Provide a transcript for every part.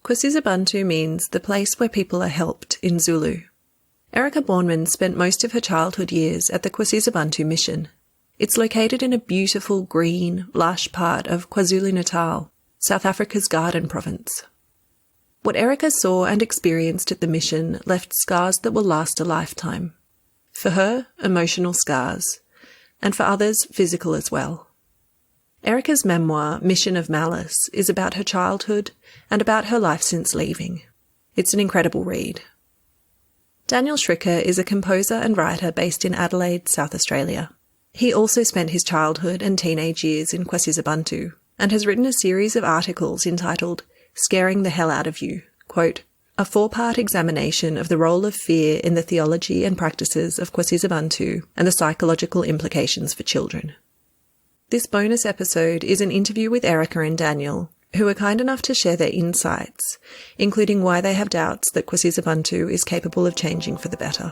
KwaSizabantu means the place where people are helped in Zulu. Erika Bornman spent most of her childhood years at the KwaSizabantu Mission. It's located in a beautiful, green, lush part of KwaZulu-Natal, South Africa's Garden Province. What Erika saw and experienced at the mission left scars that will last a lifetime. For her, emotional scars, and for others, physical as well. Erika's memoir, Mission of Malice, is about her childhood and about her life since leaving. It's an incredible read. Daniel Schricker is a composer and writer based in Adelaide, South Australia. He also spent his childhood and teenage years in KwaSizabantu and has written a series of articles entitled Scaring the Hell Out of You, quote, a 4-part examination of the role of fear in the theology and practices of KwaSizabantu and the psychological implications for children. This bonus episode is an interview with Erika and Daniel, who are kind enough to share their insights, including why they have doubts that KwaSizabantu is capable of changing for the better.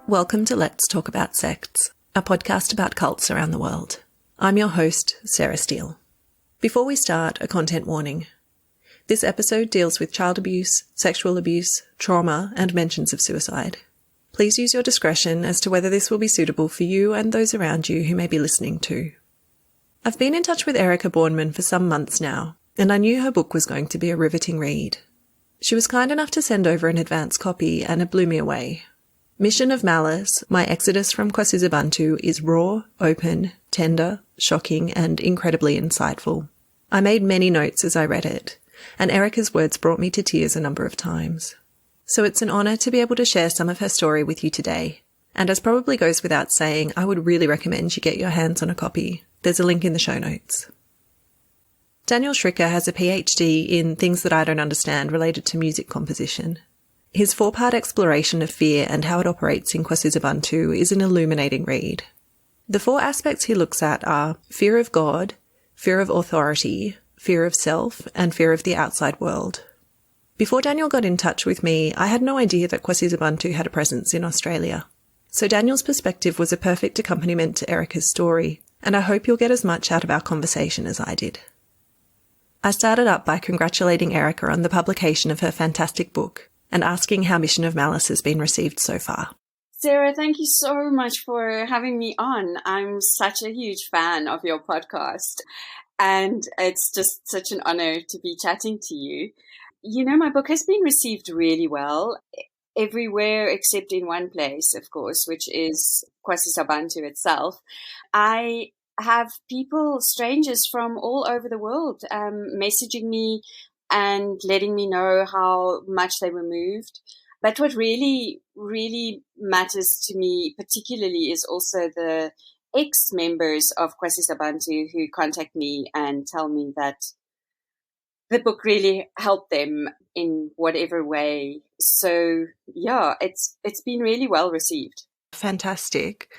Welcome to Let's Talk About Sects, a podcast about cults around the world. I'm your host, Sarah Steele. Before we start, a content warning. This episode deals with child abuse, sexual abuse, trauma, and mentions of suicide. Please use your discretion as to whether this will be suitable for you and those around you who may be listening too. I've been in touch with Erika Bornman for some months now, and I knew her book was going to be a riveting read. She was kind enough to send over an advance copy, and it blew me away. Mission of Malice, my exodus from KwaSizabantu, is raw, open, tender, shocking, and incredibly insightful. I made many notes as I read it, and Erika's words brought me to tears a number of times. So it's an honour to be able to share some of her story with you today. And as probably goes without saying, I would really recommend you get your hands on a copy. There's a link in the show notes. Daniel Schricker has a PhD in things that I don't understand related to music composition. His 4-part exploration of fear and how it operates in KwaSizabantu is an illuminating read. The 4 aspects he looks at are fear of God, fear of authority, fear of self, and fear of the outside world. Before Daniel got in touch with me, I had no idea that KwaSizabantu had a presence in Australia. So Daniel's perspective was a perfect accompaniment to Erika's story, and I hope you'll get as much out of our conversation as I did. I started up by congratulating Erika on the publication of her fantastic book, and asking how Mission of Malice has been received so far. Sarah, thank you so much for having me on. I'm such a huge fan of your podcast, and it's just such an honor to be chatting to you. You know, my book has been received really well, everywhere except in one place, of course, which is KwaSizabantu itself. I have people, strangers from all over the world, messaging me and letting me know how much they were moved. But what really, really matters to me particularly is also the ex-members of KwaSizabantu who contact me and tell me that the book really helped them in whatever way. So, yeah, it's been really well received. Fantastic.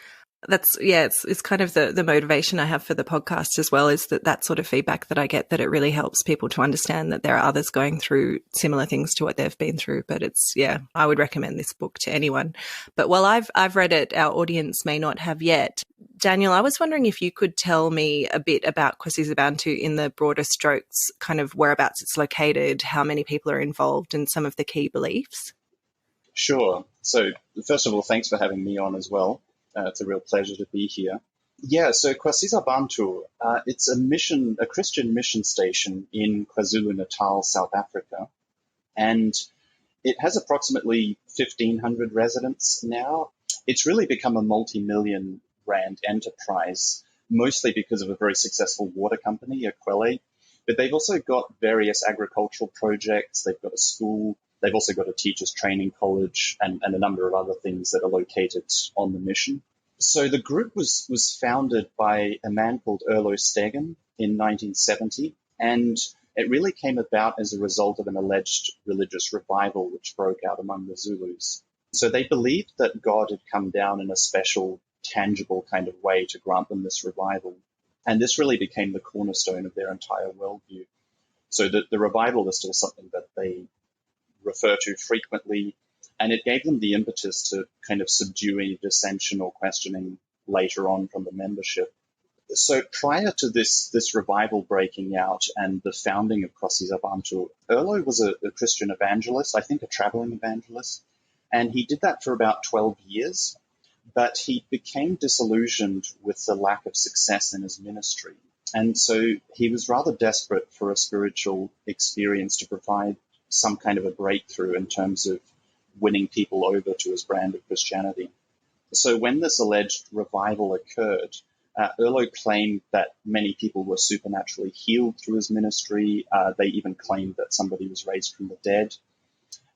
It's kind of the motivation I have for the podcast as well, is that sort of feedback that I get, that it really helps people to understand that there are others going through similar things to what they've been through. But I would recommend this book to anyone. But while I've read it, our audience may not have yet. Daniel, I was wondering if you could tell me a bit about KwaSizabantu in the broader strokes, kind of whereabouts it's located, how many people are involved, and some of the key beliefs. Sure. So first of all, thanks for having me on as well. It's a real pleasure to be here. Yeah, so KwaSizabantu, it's a Christian mission station in KwaZulu-Natal, South Africa. And it has approximately 1,500 residents now. It's really become a multi-million rand enterprise, mostly because of a very successful water company, Equelle. But they've also got various agricultural projects. They've got a school. They've also got a teachers training college and a number of other things that are located on the mission. So the group was founded by a man called Erlo Stegen in 1970. And It really came about as a result of an alleged religious revival which broke out among the Zulus. So they believed that God had come down in a special, tangible kind of way to grant them this revival. And this really became the cornerstone of their entire worldview. So the revival is still something that they refer to frequently, and it gave them the impetus to kind of subdue any dissension or questioning later on from the membership. So prior to this revival breaking out and the founding of KwaSizabantu, Erlo was a Christian evangelist, I think a traveling evangelist, and he did that for about 12 years, but he became disillusioned with the lack of success in his ministry. And so he was rather desperate for a spiritual experience to provide some kind of a breakthrough in terms of winning people over to his brand of Christianity. So when this alleged revival occurred, Erlo claimed that many people were supernaturally healed through his ministry. They even claimed that somebody was raised from the dead.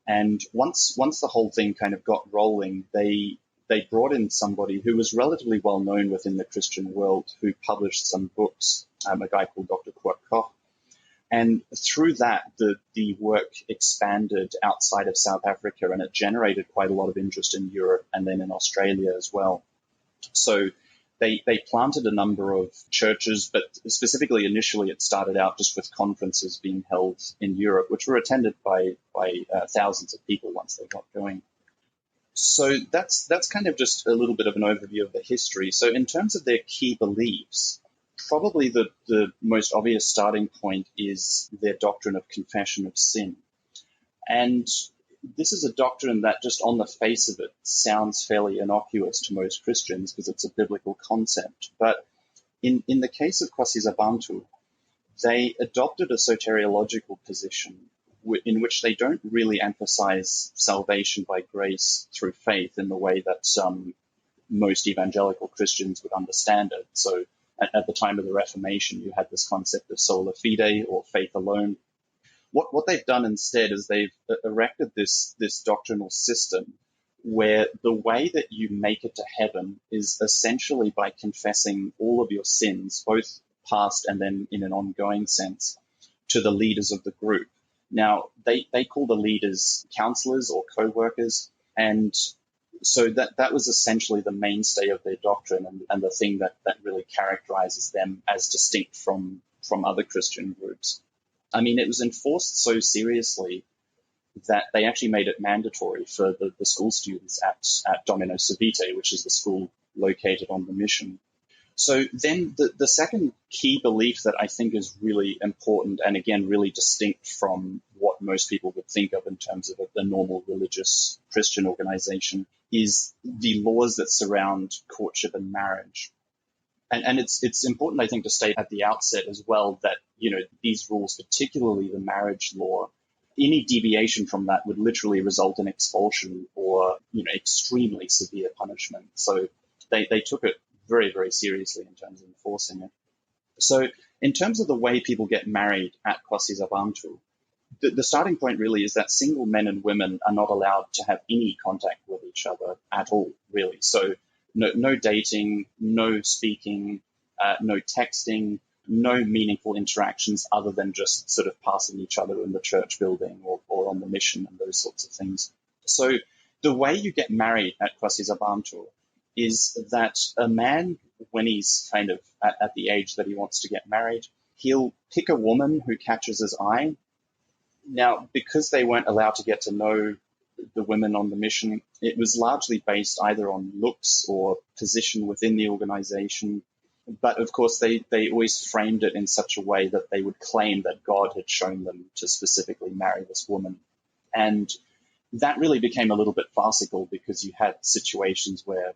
And once the whole thing kind of got rolling, they brought in somebody who was relatively well known within the Christian world, who published some books, a guy called Dr. Koch. And through that, the work expanded outside of South Africa, and it generated quite a lot of interest in Europe and then in Australia as well. So they planted a number of churches, but specifically initially it started out just with conferences being held in Europe, which were attended by thousands of people once they got going. So that's kind of just a little bit of an overview of the history. So in terms of their key beliefs, probably the most obvious starting point is their doctrine of confession of sin. And this is a doctrine that just on the face of it sounds fairly innocuous to most Christians because it's a biblical concept. But in the case of KwaSizabantu, they adopted a soteriological position in which they don't really emphasize salvation by grace through faith in the way that most evangelical Christians would understand it. So at the time of the Reformation, you had this concept of sola fide, or faith alone. What they've done instead is they've erected this doctrinal system where the way that you make it to heaven is essentially by confessing all of your sins, both past and then in an ongoing sense, to the leaders of the group. Now, they call the leaders counselors or co-workers, and so that was essentially the mainstay of their doctrine and the thing that really characterizes them as distinct from other Christian groups. I mean, it was enforced so seriously that they actually made it mandatory for the school students at Domino Savite, which is the school located on the mission. So then the second key belief that I think is really important and, again, really distinct from what most people would think of in terms of the normal religious Christian organization is the laws that surround courtship and marriage. And it's important, I think, to state at the outset as well that, these rules, particularly the marriage law, any deviation from that would literally result in expulsion or, extremely severe punishment. So they took it very, very seriously in terms of enforcing it. So in terms of the way people get married at KwaSizabantu, the starting point really is that single men and women are not allowed to have any contact with each other at all, really. So no dating, no speaking, no texting, no meaningful interactions other than just sort of passing each other in the church building or on the mission and those sorts of things. So the way you get married at KwaSizabantu is that a man, when he's kind of at the age that he wants to get married, he'll pick a woman who catches his eye. Now, because they weren't allowed to get to know the women on the mission, it was largely based either on looks or position within the organization. But of course, they always framed it in such a way that they would claim that God had shown them to specifically marry this woman. And that really became a little bit farcical because you had situations where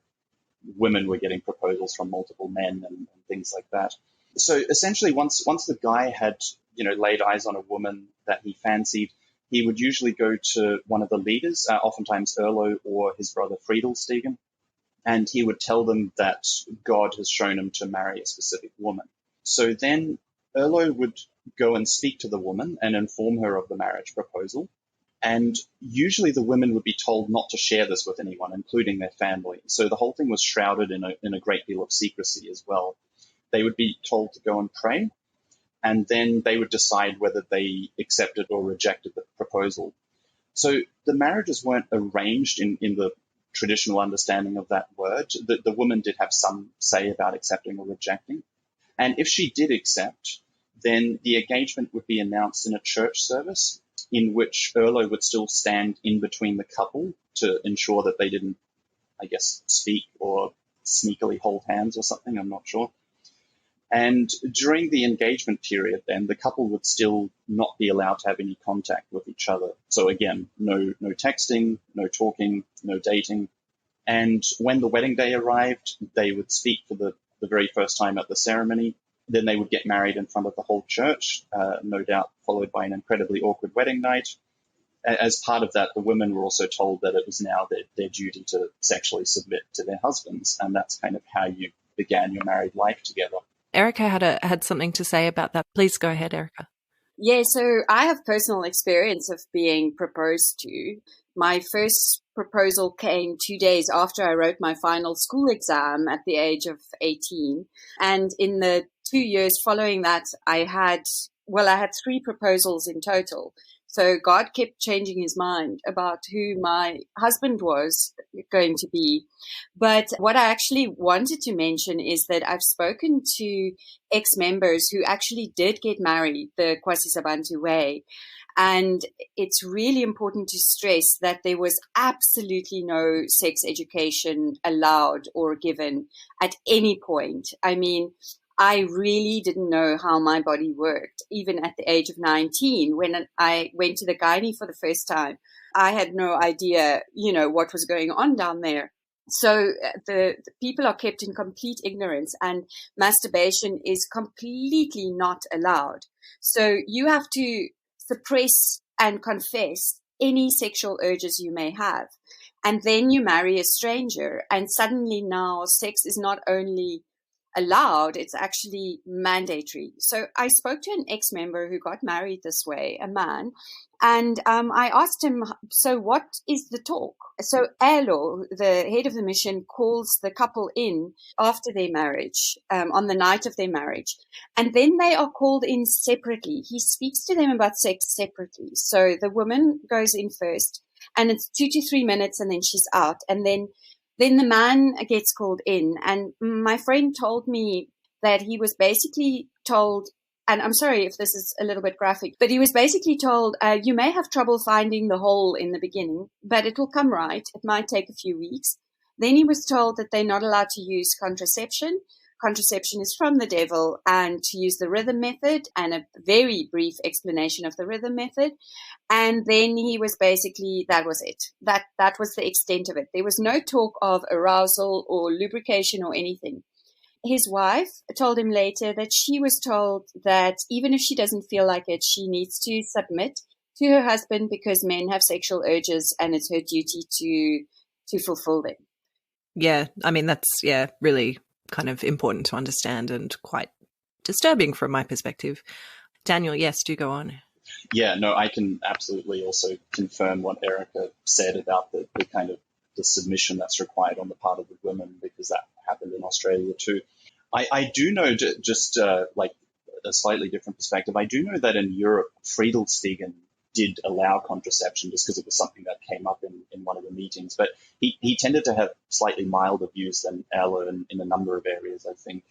women were getting proposals from multiple men and things like that. So essentially, once the guy had laid eyes on a woman that he fancied, he would usually go to one of the leaders, oftentimes Erlo or his brother Friedelstegen, and he would tell them that God has shown him to marry a specific woman. So then Erlo would go and speak to the woman and inform her of the marriage proposal. And usually the women would be told not to share this with anyone, including their family. So the whole thing was shrouded in a great deal of secrecy as well. They would be told to go and pray. and then they would decide whether they accepted or rejected the proposal. So the marriages weren't arranged in the traditional understanding of that word. The woman did have some say about accepting or rejecting. And if she did accept, then the engagement would be announced in a church service in which Erlo would still stand in between the couple to ensure that they didn't, I guess, speak or sneakily hold hands or something, I'm not sure. And during the engagement period, then the couple would still not be allowed to have any contact with each other. So again, no texting, no talking, no dating. And when the wedding day arrived, they would speak for the very first time at the ceremony. Then they would get married in front of the whole church, no doubt followed by an incredibly awkward wedding night. As part of that, the women were also told that it was now their duty to sexually submit to their husbands. And that's kind of how you began your married life together. Erika had something to say about that. Please go ahead, Erika. Yeah, so I have personal experience of being proposed to. My first proposal came 2 days after I wrote my final school exam at the age of 18. And in the 2 years following that, I had 3 proposals in total. So God kept changing his mind about who my husband was going to be. But what I actually wanted to mention is that I've spoken to ex-members who actually did get married the KwaSizabantu way. And it's really important to stress that there was absolutely no sex education allowed or given at any point. I mean, I really didn't know how my body worked, even at the age of 19. When I went to the gynae for the first time, I had no idea, what was going on down there. So the people are kept in complete ignorance, and masturbation is completely not allowed. So you have to suppress and confess any sexual urges you may have. And then you marry a stranger, and suddenly now sex is not only allowed, it's actually mandatory. So I spoke to an ex-member who got married this way, a man, and I asked him, so what is the talk? So Erlo, the head of the mission, calls the couple in after their marriage, on the night of their marriage. And then they are called in separately. He speaks to them about sex separately. So the woman goes in first, and it's 2 to 3 minutes, and then she's out. And then the man gets called in. And my friend told me that he was basically told, and I'm sorry if this is a little bit graphic, but he was basically told, you may have trouble finding the hole in the beginning, but it will come right. It might take a few weeks. Then he was told that they're not allowed to use contraception. Contraception is from the devil, and to use the rhythm method, and a very brief explanation of the rhythm method. And then he was basically, that was it. That was the extent of it. There was no talk of arousal or lubrication or anything. His wife told him later that she was told that even if she doesn't feel like it, she needs to submit to her husband because men have sexual urges and it's her duty to fulfill them. Yeah, I mean, that's, really kind of important to understand and quite disturbing from my perspective. Daniel, yes, do go on. Yeah, no, I can absolutely also confirm what Erika said about the kind of the submission that's required on the part of the women, because that happened in Australia too. I do know, just like a slightly different perspective, I do know that in Europe, Friedelstegen did allow contraception just because it was something that came up in one of the meetings. But he tended to have slightly milder views than Erlo in a number of areas, I think.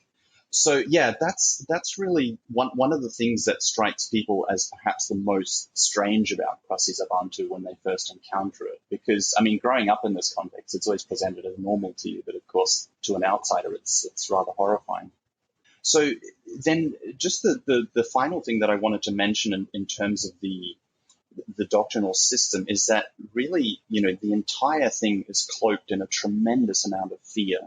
So, yeah, that's really one of the things that strikes people as perhaps the most strange about KwaSizabantu when they first encounter it. Because, I mean, growing up in this context, it's always presented as normal to you. But, of course, to an outsider, it's rather horrifying. So then just the final thing that I wanted to mention in terms of the doctrinal system is that really, the entire thing is cloaked in a tremendous amount of fear.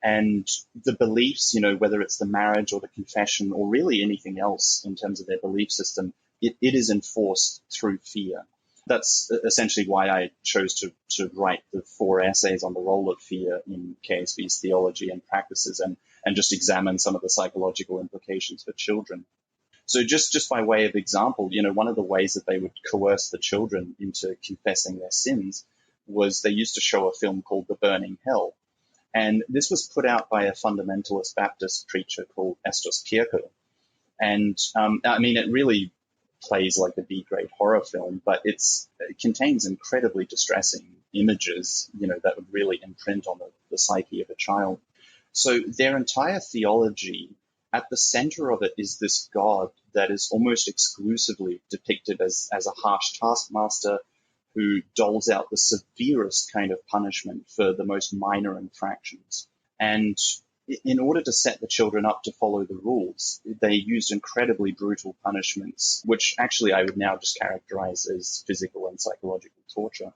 And the beliefs, whether it's the marriage or the confession or really anything else in terms of their belief system, it is enforced through fear. That's essentially why I chose to write the 4 essays on the role of fear in KSB's theology and practices and just examine some of the psychological implications for children. So just by way of example, one of the ways that they would coerce the children into confessing their sins was they used to show a film called The Burning Hell. And this was put out by a fundamentalist Baptist preacher called Estos Kierkegaard. And I mean, it really plays like a B-grade horror film, but it contains incredibly distressing images, that would really imprint on the psyche of a child. So their entire theology, at the center of it is this God that is almost exclusively depicted as a harsh taskmaster who doles out the severest kind of punishment for the most minor infractions. And in order to set the children up to follow the rules, they used incredibly brutal punishments, which actually I would now just characterize as physical and psychological torture.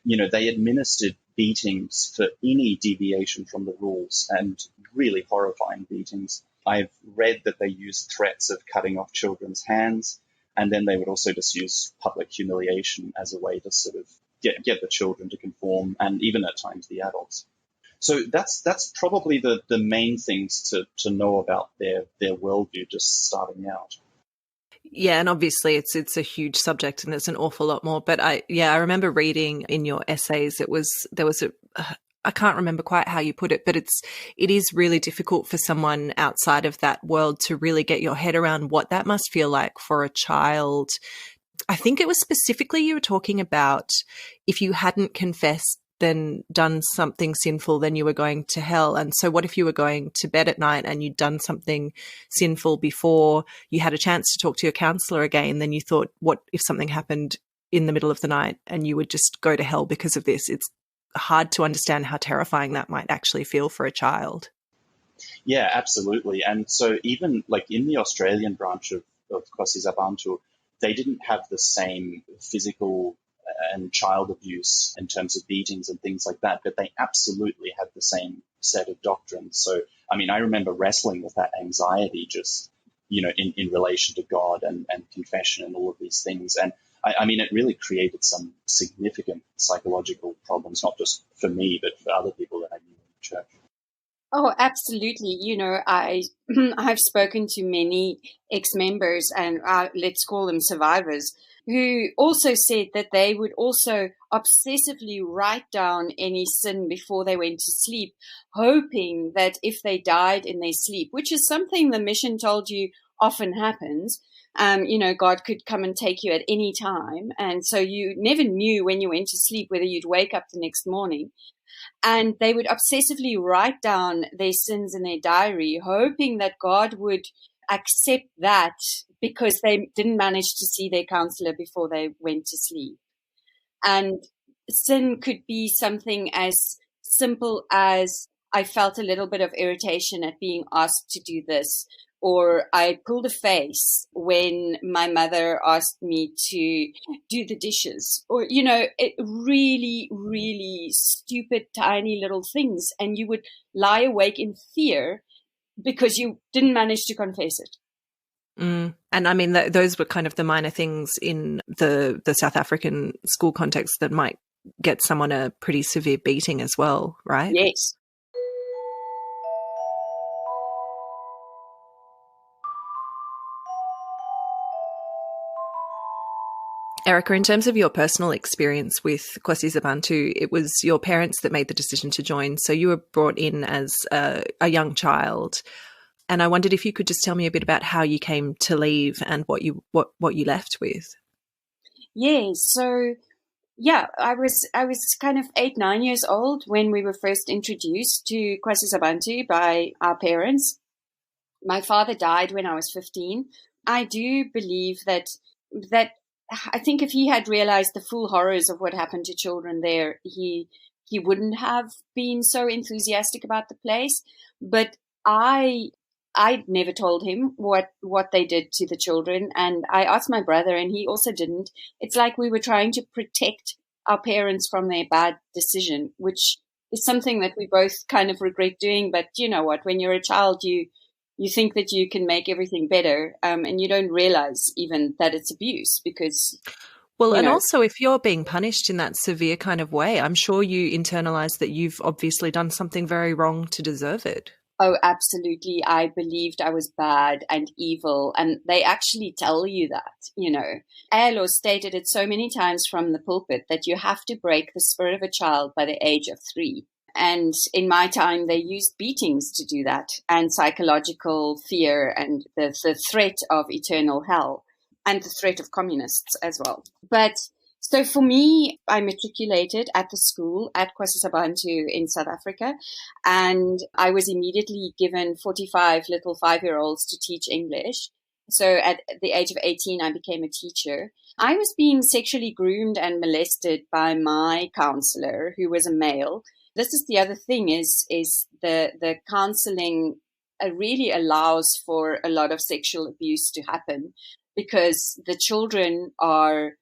They administered beatings for any deviation from the rules, and really horrifying beatings. I've read that they used threats of cutting off children's hands, and then they would also just use public humiliation as a way to sort of get the children to conform, and even at times the adults. So that's probably the main things to know about their worldview just starting out. Yeah, and obviously it's a huge subject and there's an awful lot more. But I remember reading in your essays, I can't remember quite how you put it, but it is really difficult for someone outside of that world to really get your head around what that must feel like for a child. I think it was specifically you were talking about if you hadn't confessed, then done something sinful, then you were going to hell. And so what if you were going to bed at night and you'd done something sinful before you had a chance to talk to your counselor again? Then you thought, what if something happened in the middle of the night and you would just go to hell because of this? It's hard to understand how terrifying that might actually feel for a child. Yeah, absolutely. And so even like in the Australian branch of KwaSizabantu, they didn't have the same physical and child abuse in terms of beatings and things like that, but they absolutely had the same set of doctrines. So, I mean, I remember wrestling with that anxiety just, in relation to God and confession and all of these things. And I mean, it really created some significant psychological problems, not just for me, but for other people that I knew in the church. Oh, absolutely. I've spoken to many ex-members and let's call them survivors who also said that they would also obsessively write down any sin before they went to sleep, hoping that if they died in their sleep, which is something the mission told you often happens, God could come and take you at any time. And so you never knew when you went to sleep whether you'd wake up the next morning. And they would obsessively write down their sins in their diary, hoping that God would accept that because they didn't manage to see their counselor before they went to sleep. And sin could be something as simple as I felt a little bit of irritation at being asked to do this, or I pulled a face when my mother asked me to do the dishes, or, really, really stupid, tiny little things. And you would lie awake in fear because you didn't manage to confess it. And I mean, those were kind of the minor things in the South African school context that might get someone a pretty severe beating as well, right? Yes. Erika, in terms of your personal experience with KwaSizabantu, it was your parents that made the decision to join. So you were brought in as a young child. And I wondered if you could just tell me a bit about how you came to leave and what you left with. Yeah, so I was kind of 8-9 years old when we were first introduced to KwaSizabantu by our parents. My father died when I was 15. I do believe that I think if he had realized the full horrors of what happened to children there, he wouldn't have been so enthusiastic about the place. But I never told him what they did to the children. And I asked my brother, and he also didn't. It's like we were trying to protect our parents from their bad decision, which is something that we both kind of regret doing. But you know what? When you're a child, you think that you can make everything better, and you don't realize even that it's abuse because... Well, and also if you're being punished in that severe kind of way, I'm sure you internalize that you've obviously done something very wrong to deserve it. Oh, absolutely. I believed I was bad and evil, and they actually tell you that, Alo stated it so many times from the pulpit that you have to break the spirit of a child by the age of 3. And in my time, they used beatings to do that, and psychological fear, and the threat of eternal hell, and the threat of communists as well. But so for me, I matriculated at the school at KwaSizabantu in South Africa, and I was immediately given 45 little 5-year-olds to teach English. So at the age of 18, I became a teacher. I was being sexually groomed and molested by my counselor, who was a male. This is the other thing, is the counseling really allows for a lot of sexual abuse to happen, because the children are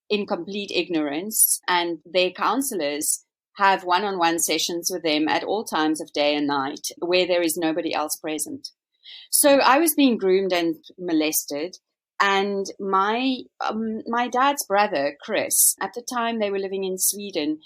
in complete ignorance, and their counselors have one-on-one sessions with them at all times of day and night where there is nobody else present. So I was being groomed and molested, and my dad's brother, Chris, at the time they were living in Sweden,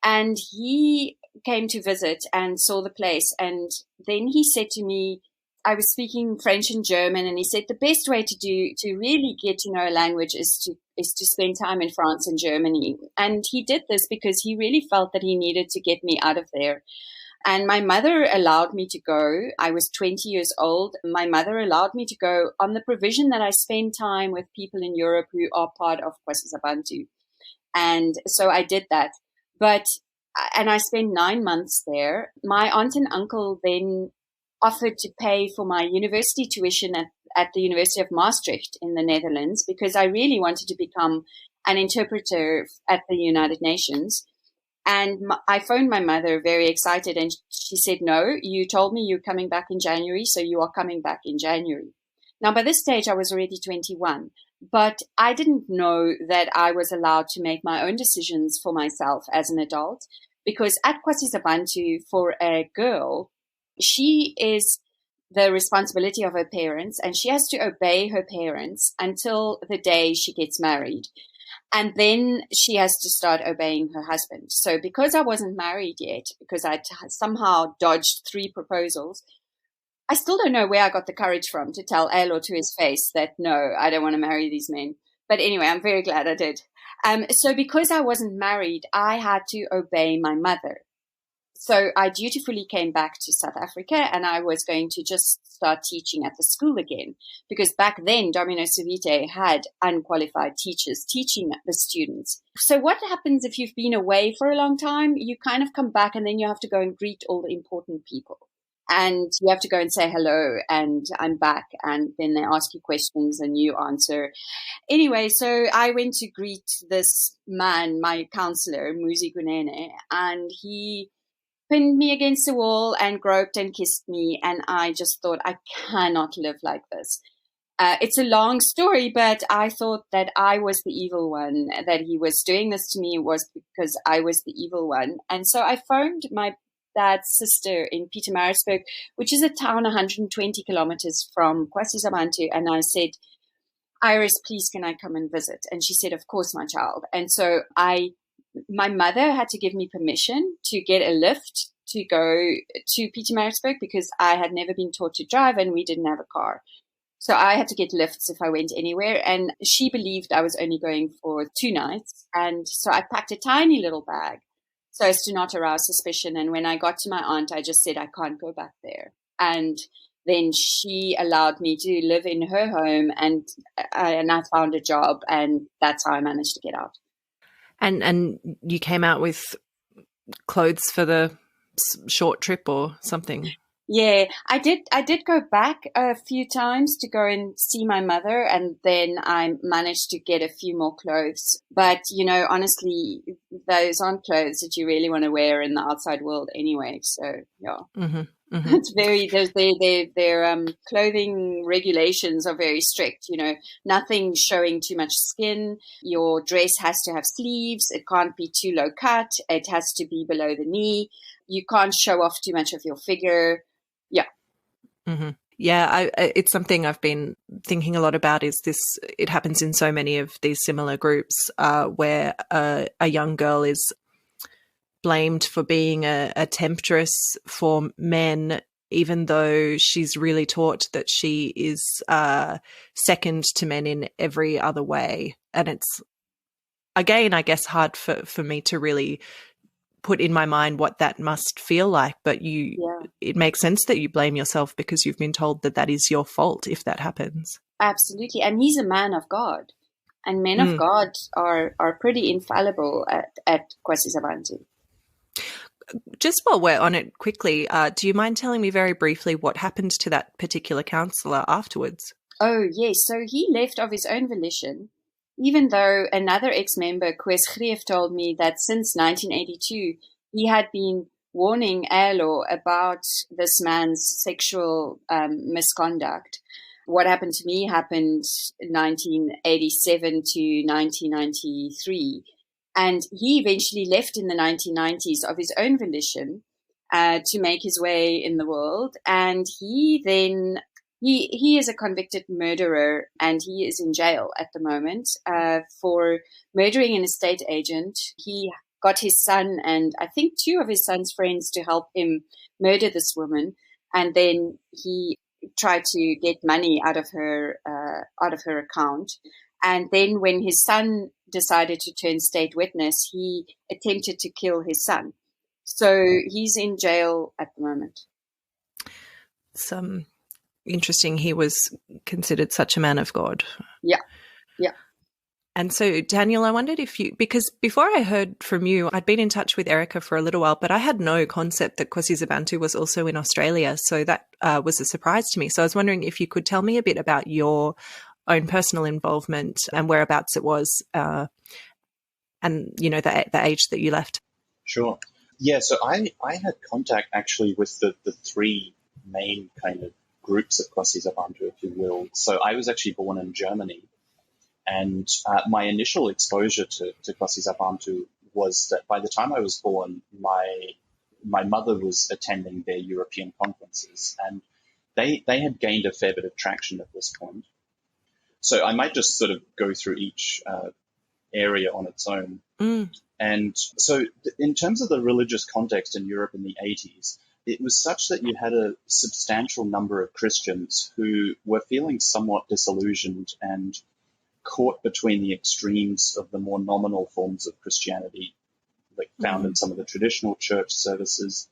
and he came to visit and saw the place, and then he said to me, I was speaking French and German, and he said the best way to really get to know a language is to spend time in France and Germany. And he did this because he really felt that he needed to get me out of there. And my mother allowed me to go. I was 20 years old. My mother allowed me to go on the provision that I spend time with people in Europe who are part of KwaSizabantu. And so I did that. And I spent 9 months there. My aunt and uncle then offered to pay for my university tuition at the University of Maastricht in the Netherlands, because I really wanted to become an interpreter at the United Nations. And I phoned my mother very excited, and she said, no, you told me you're coming back in January, so you are coming back in January. Now, by this stage, I was already 21, but I didn't know that I was allowed to make my own decisions for myself as an adult, because at KwaSizabantu, for a girl, she is the responsibility of her parents, and she has to obey her parents until the day she gets married. And then she has to start obeying her husband. So because I wasn't married yet, because I somehow dodged 3 proposals, I still don't know where I got the courage from to tell Elo to his face that, no, I don't want to marry these men. But anyway, I'm very glad I did. So because I wasn't married, I had to obey my mother. So I dutifully came back to South Africa, and I was going to just start teaching at the school again, because back then Domino Savite had unqualified teachers teaching the students. So what happens if you've been away for a long time? You kind of come back, and then you have to go and greet all the important people. And you have to go and say hello, and I'm back. And then they ask you questions and you answer. Anyway, so I went to greet this man, my counselor, Muzi Gunene, and he pinned me against the wall and groped and kissed me. And I just thought, I cannot live like this. It's a long story, but I thought that I was the evil one, that he was doing this to me was because I was the evil one. And so I phoned my dad's sister in Pietermaritzburg, which is a town 120 kilometers from KwaSizabantu. And I said, Iris, please, can I come and visit? And she said, of course, my child. And so my mother had to give me permission to get a lift to go to Pietermaritzburg, because I had never been taught to drive and we didn't have a car. So I had to get lifts if I went anywhere. And she believed I was only going for 2 nights. And so I packed a tiny little bag so as to not arouse suspicion. And when I got to my aunt, I just said, I can't go back there. And then she allowed me to live in her home, and I found a job, and that's how I managed to get out. And you came out with clothes for the short trip or something? Yeah, I did go back a few times to go and see my mother, and then I managed to get a few more clothes. But, honestly, those aren't clothes that you really want to wear in the outside world anyway. So, yeah. Mm-hmm. Mm-hmm. It's their clothing regulations are very strict, nothing showing too much skin. Your dress has to have sleeves. It can't be too low cut. It has to be below the knee. You can't show off too much of your figure. Yeah. Mm-hmm. Yeah, it's something I've been thinking a lot about. Is this? It happens in so many of these similar groups where a young girl is blamed for being a temptress for men, even though she's really taught that she is second to men in every other way. And it's, again, I guess, hard for me to really put in my mind what that must feel like, but it makes sense that you blame yourself because you've been told that that is your fault if that happens. Absolutely. And he's a man of God. And men of God are pretty infallible at KwaSizabantu. Just while we're on it quickly, do you mind telling me very briefly what happened to that particular counsellor afterwards? Oh, yes. So he left of his own volition, even though another ex-member, KwaSizabantu, told me that since 1982, he had been warning Alo about this man's sexual misconduct. What happened to me happened in 1987 to 1993. And he eventually left in the 1990s of his own volition to make his way in the world. And he is a convicted murderer, and he is in jail at the moment for murdering an estate agent. He got his son and I think two of his son's friends to help him murder this woman. And then he tried to get money out of her account. And then when his son decided to turn state witness, he attempted to kill his son. So he's in jail at the moment. Some interesting. He was considered such a man of God. Yeah. And so, Daniel, I wondered because before I heard from you, I'd been in touch with Erika for a little while, but I had no concept that KwaSizabantu was also in Australia. So that was a surprise to me. So I was wondering if you could tell me a bit about your own personal involvement and whereabouts it was and, the age that you left. Sure. Yeah, so I had contact actually with the three main kind of groups of KwaSizabantu, if you will. So I was actually born in Germany. And my initial exposure to KwaSizabantu was that by the time I was born, my mother was attending their European conferences, and they had gained a fair bit of traction at this point. So I might just sort of go through each area on its own. And so in terms of the religious context in Europe in the 80s, it was such that you had a substantial number of Christians who were feeling somewhat disillusioned and caught between the extremes of the more nominal forms of Christianity, like found in some of the traditional church services.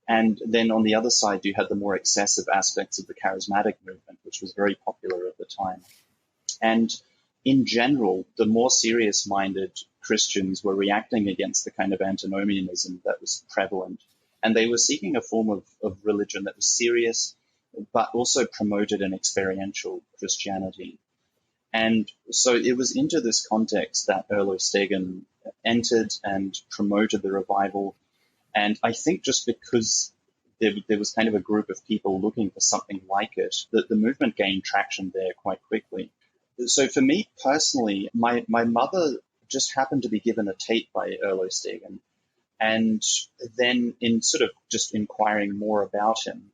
And then on the other side, you had the more excessive aspects of the charismatic movement, which was very popular at the time. And in general, the more serious-minded Christians were reacting against the kind of antinomianism that was prevalent. And they were seeking a form of religion that was serious, but also promoted an experiential Christianity. And so it was into this context that Erlo Stegen entered and promoted the revival. And I think just because there was kind of a group of people looking for something like it, that the movement gained traction there quite quickly. So for me personally, my mother just happened to be given a tape by Erlo Stegen. And then in sort of just inquiring more about him,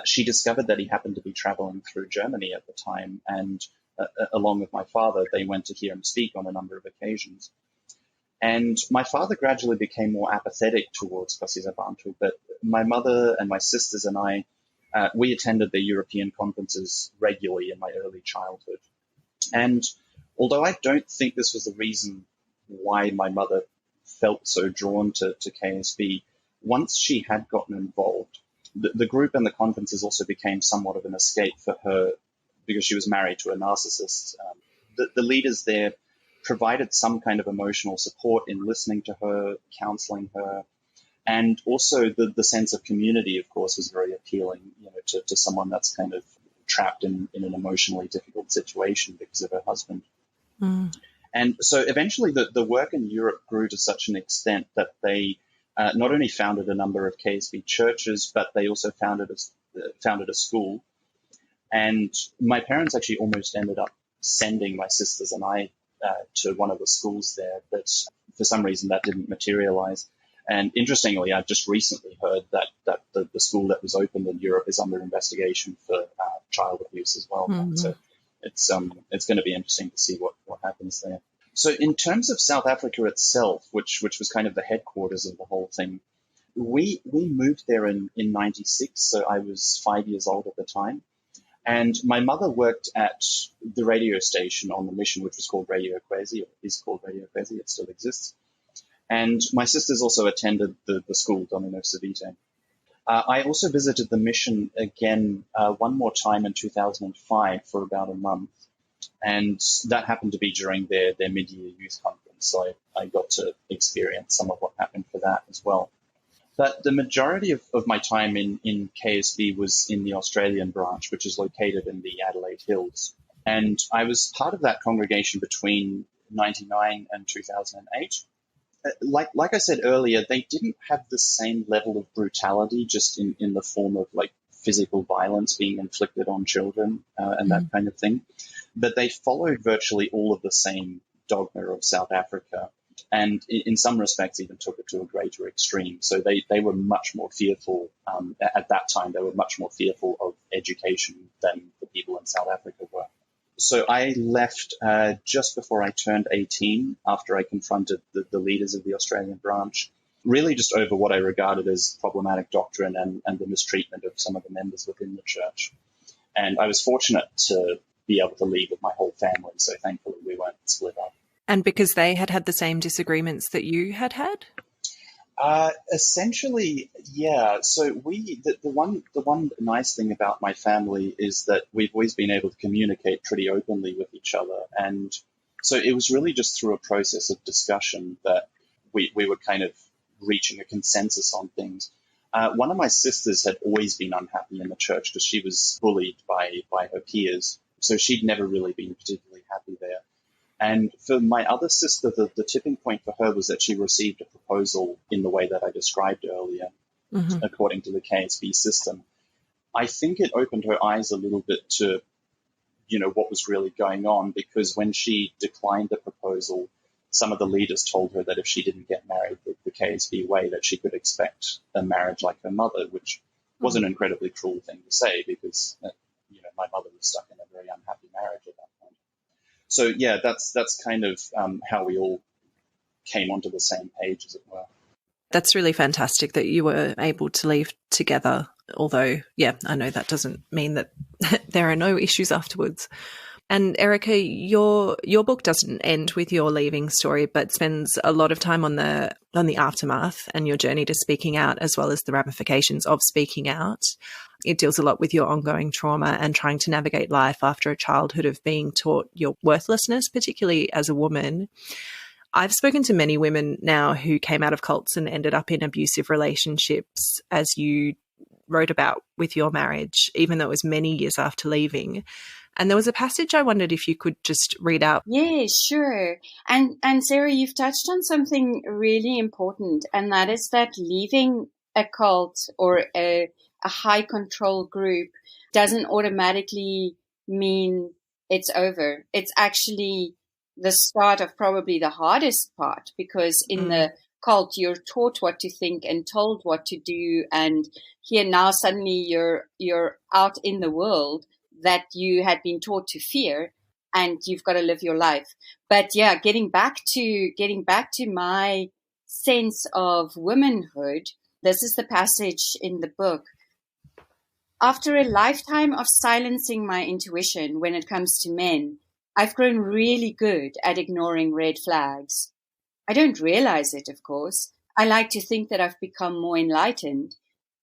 she discovered that he happened to be traveling through Germany at the time. And along with my father, they went to hear him speak on a number of occasions. And my father gradually became more apathetic towards KwaSizabantu, but my mother and my sisters and I, we attended the European conferences regularly in my early childhood. And although I don't think this was the reason why my mother felt so drawn to KSB, once she had gotten involved, the group and the conferences also became somewhat of an escape for her because she was married to a narcissist. The leaders there provided some kind of emotional support in listening to her, counseling her, and also the sense of community, of course, was very appealing, to someone that's kind of trapped in an emotionally difficult situation because of her husband. And so eventually the work in Europe grew to such an extent that they not only founded a number of KSB churches, but they also founded a school. And my parents actually almost ended up sending my sisters and I to one of the schools there, but for some reason that didn't materialize. And interestingly, I've just recently heard that the school that was opened in Europe is under investigation for child abuse as well. So it's going to be interesting to see what happens there. So in terms of South Africa itself, which was kind of the headquarters of the whole thing, we moved there in 96. So I was 5 years old at the time. And my mother worked at the radio station on the mission, which was called Radio Kwasi, or is called Radio Kwasi. It still exists. And my sisters also attended the school, Domino Savite. I also visited the mission again one more time in 2005 for about a month. And that happened to be during their mid-year youth conference. So I got to experience some of what happened for that as well. But the majority of my time in KSB was in the Australian branch, which is located in the Adelaide Hills. And I was part of that congregation between 1999 and 2008. Like I said earlier, they didn't have the same level of brutality just in the form of like physical violence being inflicted on children and that kind of thing. But they followed virtually all of the same dogma of South Africa, and in some respects even took it to a greater extreme. So they were much more fearful at that time. They were much more fearful of education than the people in South Africa were. So I left just before I turned 18, after I confronted the leaders of the Australian branch, really just over what I regarded as problematic doctrine and the mistreatment of some of the members within the church. And I was fortunate to be able to leave with my whole family, so thankfully we weren't split up. And because they had the same disagreements that you had? Essentially, yeah. So the one nice thing about my family is that we've always been able to communicate pretty openly with each other. And so it was really just through a process of discussion that we were kind of reaching a consensus on things. One of my sisters had always been unhappy in the church because she was bullied by her peers. So she'd never really been particularly happy there. And for my other sister, the tipping point for her was that she received a proposal in the way that I described earlier, according to the KSB system. I think it opened her eyes a little bit to, what was really going on, because when she declined the proposal, some of the leaders told her that if she didn't get married the KSB way, that she could expect a marriage like her mother, which was an incredibly cruel thing to say because, my mother was stuck in a very unhappy marriage at that point. So, yeah, that's kind of how we all came onto the same page, as it were. That's really fantastic that you were able to leave together, although, yeah, I know that doesn't mean that there are no issues afterwards. And Erika, your book doesn't end with your leaving story, but spends a lot of time on the aftermath and your journey to speaking out, as well as the ramifications of speaking out. It deals a lot with your ongoing trauma and trying to navigate life after a childhood of being taught your worthlessness, particularly as a woman. I've spoken to many women now who came out of cults and ended up in abusive relationships, as you wrote about with your marriage, even though it was many years after leaving. And there was a passage I wondered if you could just read out. Yeah, sure. And Sarah, you've touched on something really important, and that is that leaving a cult or a high control group doesn't automatically mean it's over. It's actually the start of probably the hardest part, because in the cult you're taught what to think and told what to do, and here now suddenly you're out in the world that you had been taught to fear, and you've got to live your life. But yeah, getting back to my sense of womanhood, this is the passage in the book. After a lifetime of silencing my intuition when it comes to men, I've grown really good at ignoring red flags. I don't realize it, of course. I like to think that I've become more enlightened,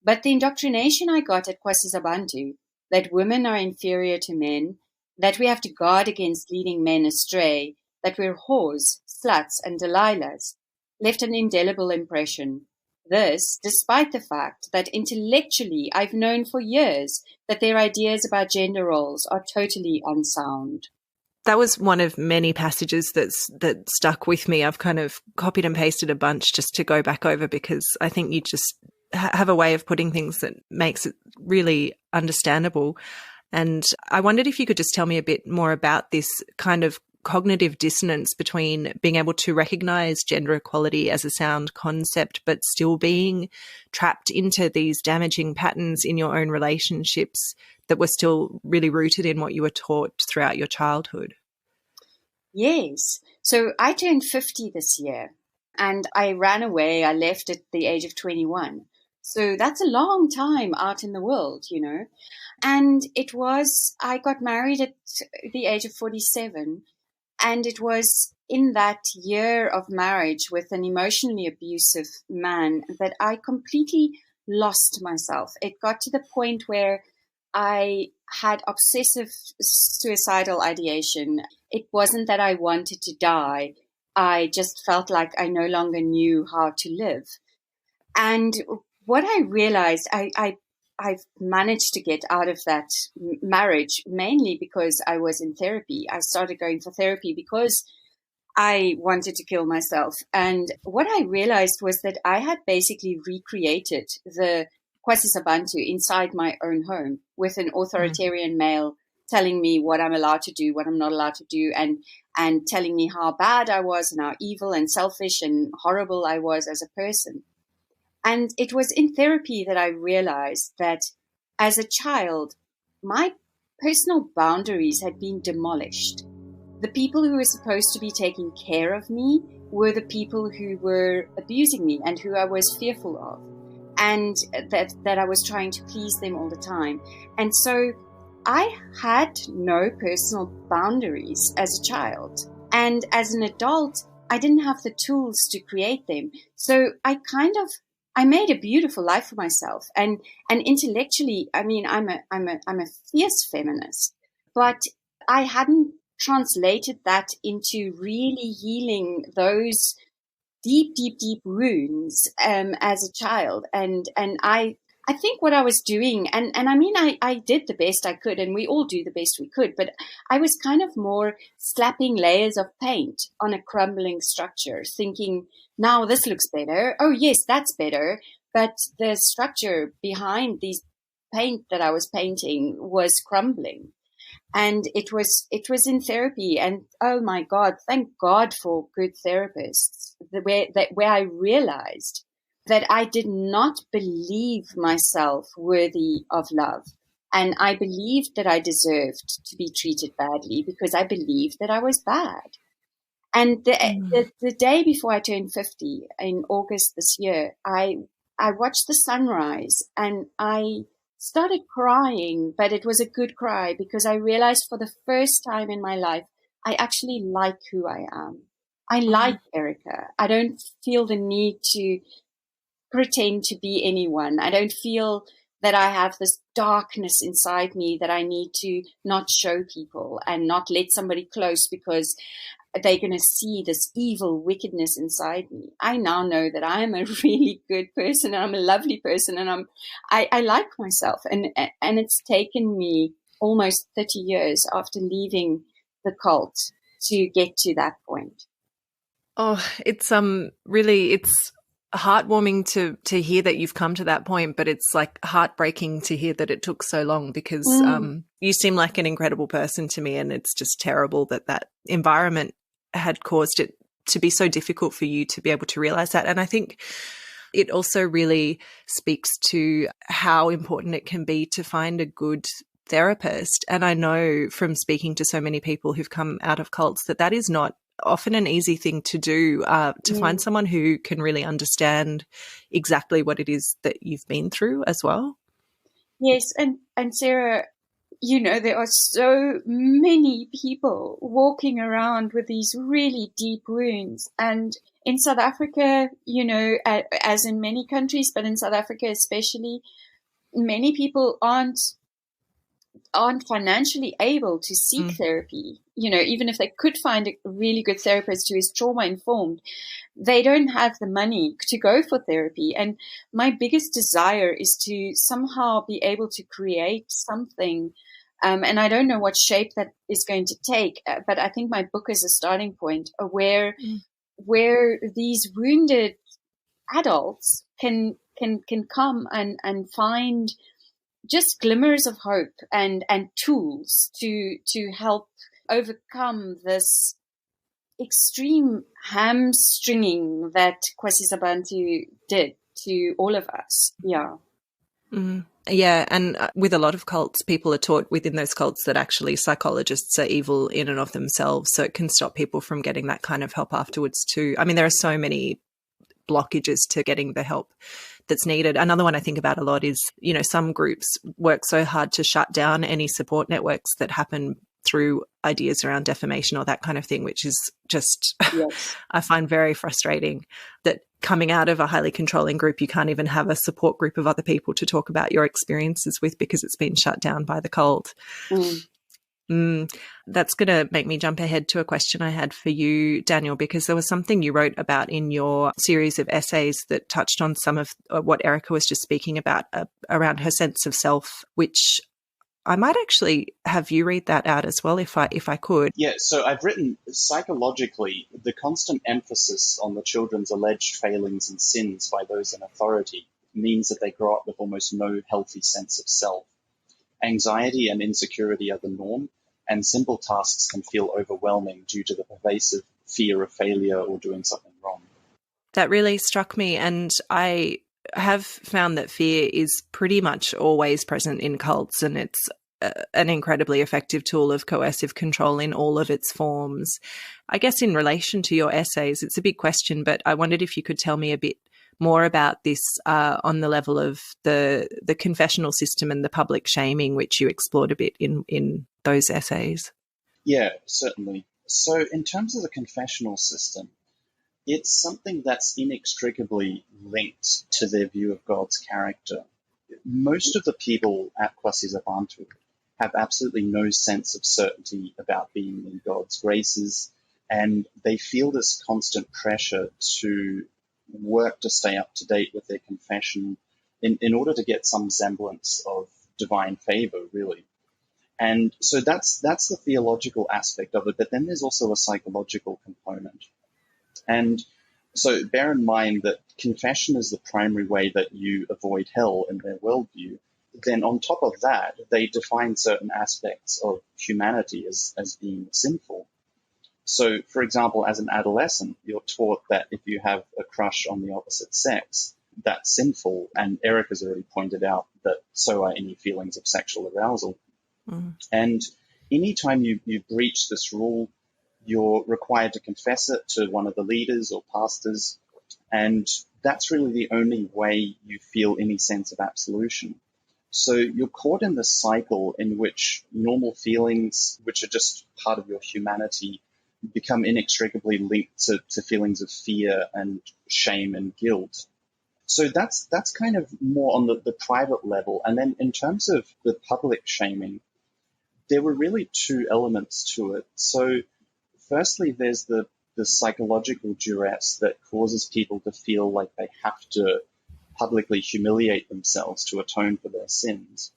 but the indoctrination I got at KwaSizabantu, that women are inferior to men, that we have to guard against leading men astray, that we're whores, sluts, and Delilahs, left an indelible impression. This, despite the fact that intellectually I've known for years that their ideas about gender roles are totally unsound. That was one of many passages that stuck with me. I've kind of copied and pasted a bunch just to go back over, because I think you just have a way of putting things that makes it really understandable. And I wondered if you could just tell me a bit more about this kind of cognitive dissonance between being able to recognize gender equality as a sound concept, but still being trapped into these damaging patterns in your own relationships that were still really rooted in what you were taught throughout your childhood. Yes. So I turned 50 this year, and I ran away. I left at the age of 21. So that's a long time out in the world, And I got married at the age of 47, and it was in that year of marriage with an emotionally abusive man that I completely lost myself. It got to the point where I had obsessive suicidal ideation. It wasn't that I wanted to die. I just felt like I no longer knew how to live. And what I realized, I've managed to get out of that marriage mainly because I was in therapy. I started going for therapy because I wanted to kill myself. And what I realized was that I had basically recreated the KwaSizabantu inside my own home with an authoritarian male telling me what I'm allowed to do, what I'm not allowed to do, and telling me how bad I was and how evil and selfish and horrible I was as a person. And it was in therapy that I realized that as a child, my personal boundaries had been demolished. The people who were supposed to be taking care of me were the people who were abusing me and who I was fearful of, and that I was trying to please them all the time. And so I had no personal boundaries as a child. And as an adult, I didn't have the tools to create them. So I made a beautiful life for myself. And intellectually, I mean, I'm a fierce feminist, but I hadn't translated that into really healing those deep wounds as a child. And I think what I was doing, and I mean, I did the best I could, and we all do the best we could, but I was kind of more slapping layers of paint on a crumbling structure, thinking, now this looks better. Oh, yes, that's better. But the structure behind these paint that I was painting was crumbling. And it was in therapy. And oh my God, thank God for good therapists, where I realized that I did not believe myself worthy of love. And I believed that I deserved to be treated badly because I believed that I was bad. And the day before I turned 50 in August this year, I watched the sunrise and I started crying, but it was a good cry because I realized for the first time in my life, I actually like who I am. I like Erika. I don't feel the need to pretend to be anyone. I don't feel that I have this darkness inside me that I need to not show people and not let somebody close because they're going to see this evil wickedness inside me. I now know that I am a really good person and I'm a lovely person and I like myself. And it's taken me almost 30 years after leaving the cult to get to that point. Oh, it's it's heartwarming to hear that you've come to that point, but it's like heartbreaking to hear that it took so long because you seem like an incredible person to me, and it's just terrible that environment had caused it to be so difficult for you to be able to realize that. And I think it also really speaks to how important it can be to find a good therapist. And I know from speaking to so many people who've come out of cults that is not often an easy thing to do, to find someone who can really understand exactly what it is that you've been through as well. Yes. And Sarah, you know, there are so many people walking around with these really deep wounds. And in South Africa, you know, as in many countries, but in South Africa especially, many people aren't financially able to seek therapy. You know, even if they could find a really good therapist who is trauma informed, they don't have the money to go for therapy. And my biggest desire is to somehow be able to create something. And I don't know what shape that is going to take, but I think my book is a starting point where these wounded adults can come and find just glimmers of hope and tools to help overcome this extreme hamstringing that KwaSizabantu did to all of us. Yeah. Yeah, and with a lot of cults, people are taught within those cults that actually psychologists are evil in and of themselves, so it can stop people from getting that kind of help afterwards too. I mean, there are so many blockages to getting the help that's needed. Another one I think about a lot is, you know, some groups work so hard to shut down any support networks that happen through ideas around defamation or that kind of thing, which is just, Yes. I find very frustrating that coming out of a highly controlling group, you can't even have a support group of other people to talk about your experiences with because it's been shut down by the cult. That's going to make me jump ahead to a question I had for you, Daniel, because there was something you wrote about in your series of essays that touched on some of what Erika was just speaking about around her sense of self, which I might actually have you read that out as well, if I could. Yeah, so I've written, psychologically, the constant emphasis on the children's alleged failings and sins by those in authority means that they grow up with almost no healthy sense of self. Anxiety and insecurity are the norm, and simple tasks can feel overwhelming due to the pervasive fear of failure or doing something wrong. That really struck me, and I have found that fear is pretty much always present in cults, and it's an incredibly effective tool of coercive control in all of its forms. I guess in relation to your essays, it's a big question, but I wondered if you could tell me a bit more about this on the level of the confessional system and the public shaming, which you explored a bit in those essays. Yeah, certainly. So in terms of the confessional system, it's something that's inextricably linked to their view of God's character. Most of the people at KwaSizabantu have absolutely no sense of certainty about being in God's graces, and they feel this constant pressure to work to stay up to date with their confession in order to get some semblance of divine favor, really. And so that's the theological aspect of it, but then there's also a psychological component. And so bear in mind that confession is the primary way that you avoid hell in their worldview. Then on top of that, they define certain aspects of humanity as being sinful. So, for example, as an adolescent, you're taught that if you have a crush on the opposite sex, that's sinful. And Erika's already pointed out that so are any feelings of sexual arousal. And anytime you breach this rule, you're required to confess it to one of the leaders or pastors. And that's really the only way you feel any sense of absolution. So you're caught in this cycle in which normal feelings, which are just part of your humanity, become inextricably linked to feelings of fear and shame and guilt. So that's kind of more on the private level. And then in terms of the public shaming, there were really two elements to it. So firstly, there's the psychological duress that causes people to feel like they have to publicly humiliate themselves to atone for their sins.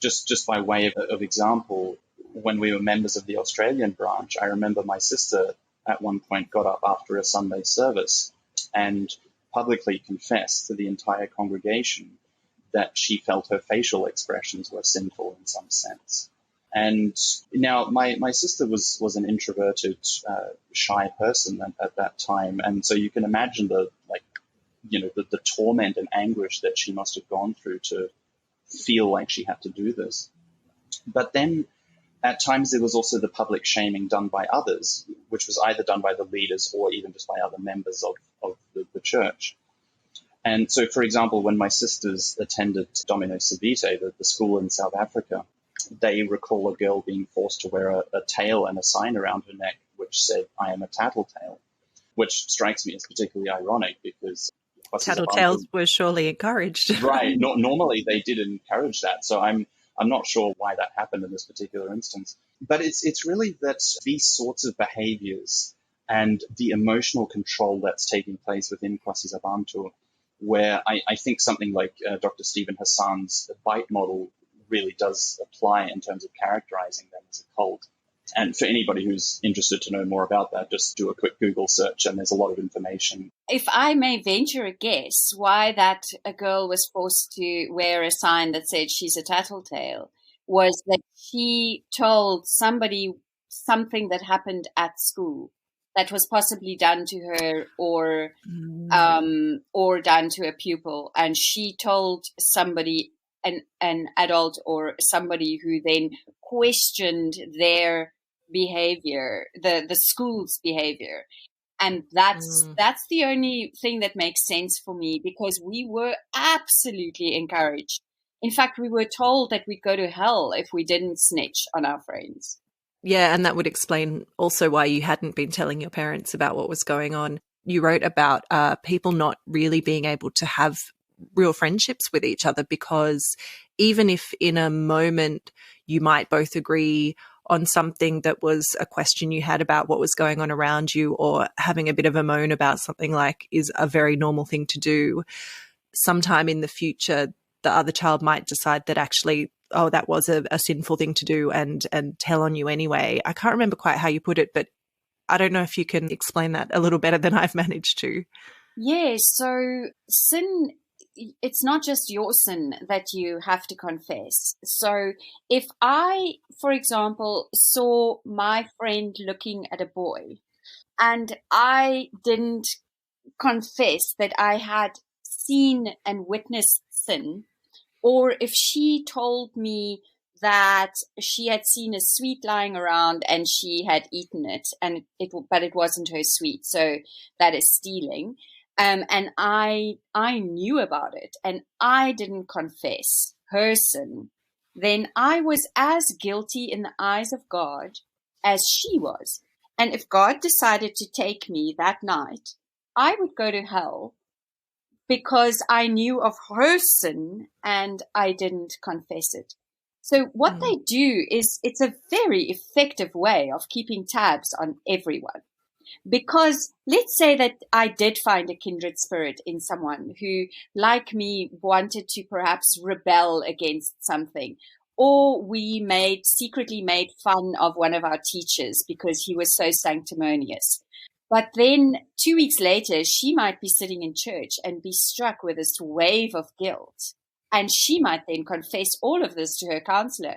Just by way of example, when we were members of the Australian branch, I remember my sister at one point got up after a Sunday service and publicly confessed to the entire congregation that she felt her facial expressions were sinful in some sense. And now my sister was an introverted, shy person at that time. And so you can imagine the torment and anguish that she must have gone through to feel like she had to do this. But then at times there was also the public shaming done by others, which was either done by the leaders or even just by other members of the church. And so, for example, when my sisters attended Domino Savite, the school in South Africa, they recall a girl being forced to wear a tail and a sign around her neck which said, "I am a tattletale," which strikes me as particularly ironic because tattletales were surely encouraged. Right. Normally they did encourage that. So I'm not sure why that happened in this particular instance. But it's really that these sorts of behaviors and the emotional control that's taking place within KwaSizabantu, where I think something like Dr. Stephen Hassan's bite model really does apply in terms of characterizing them as a cult. And for anybody who's interested to know more about that, just do a quick Google search and there's a lot of information. If I may venture a guess why that a girl was forced to wear a sign that said she's a tattletale was that she told somebody something that happened at school that was possibly done to her or done to a pupil. And she told somebody, an adult or somebody who then questioned their behavior, the school's behavior. And that's the only thing that makes sense for me, because we were absolutely encouraged. In fact, we were told that we'd go to hell if we didn't snitch on our friends. Yeah, and that would explain also why you hadn't been telling your parents about what was going on. You wrote about people not really being able to have real friendships with each other because even if in a moment you might both agree on something that was a question you had about what was going on around you, or having a bit of a moan about something like is a very normal thing to do, sometime in the future the other child might decide that actually, oh, that was a sinful thing to do and tell on you anyway. I can't remember quite how you put it, but I don't know if you can explain that a little better than I've managed to. Yeah, so sin, it's not just your sin that you have to confess. So if I, for example, saw my friend looking at a boy and I didn't confess that I had seen and witnessed sin, or if she told me that she had seen a sweet lying around and she had eaten it, but it wasn't her sweet, so that is stealing. And I knew about it, and I didn't confess her sin. Then I was as guilty in the eyes of God as she was. And if God decided to take me that night, I would go to hell because I knew of her sin and I didn't confess it. So what they do is it's a very effective way of keeping tabs on everyone. Because let's say that I did find a kindred spirit in someone who, like me, wanted to perhaps rebel against something, or we secretly made fun of one of our teachers because he was so sanctimonious. But then 2 weeks later, she might be sitting in church and be struck with this wave of guilt. And she might then confess all of this to her counselor.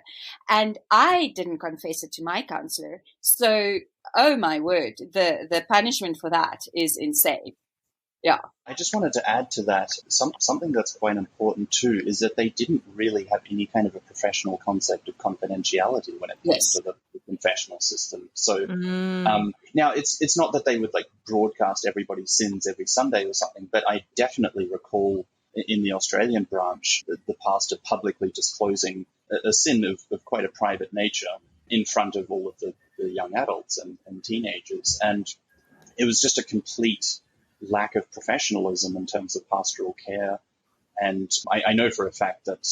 And I didn't confess it to my counselor. So, oh my word, the punishment for that is insane. Yeah. I just wanted to add to that something that's quite important too is that they didn't really have any kind of a professional concept of confidentiality when it came to the confessional system. So now it's not that they would like broadcast everybody's sins every Sunday or something, but I definitely recall in the Australian branch the pastor publicly disclosing a sin of quite a private nature in front of all of the young adults and teenagers, and it was just a complete lack of professionalism in terms of pastoral care. And I know for a fact that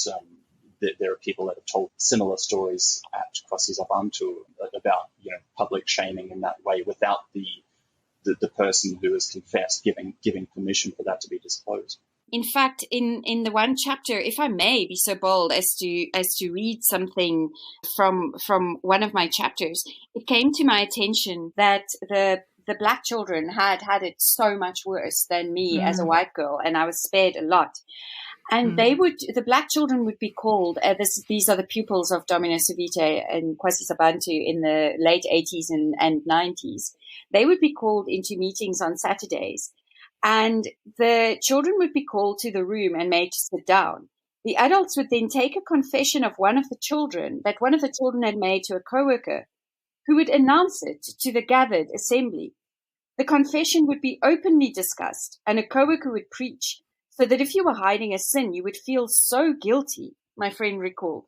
there are people that have told similar stories at KwaSizabantu about public shaming in that way without the person who has confessed giving permission for that to be disclosed. In fact, in the one chapter, if I may be so bold as to read something from one of my chapters, it came to my attention that the black children had it so much worse than me as a white girl, and I was spared a lot. And the black children would be called, these are the pupils of Dominus Vitae and KwaSizabantu in the late 80s and 90s. They would be called into meetings on Saturdays. And the children would be called to the room and made to sit down. The adults would then take a confession of one of the children that one of the children had made to a coworker, who would announce it to the gathered assembly. The confession would be openly discussed, and a coworker would preach, so that if you were hiding a sin, you would feel so guilty, my friend recalled.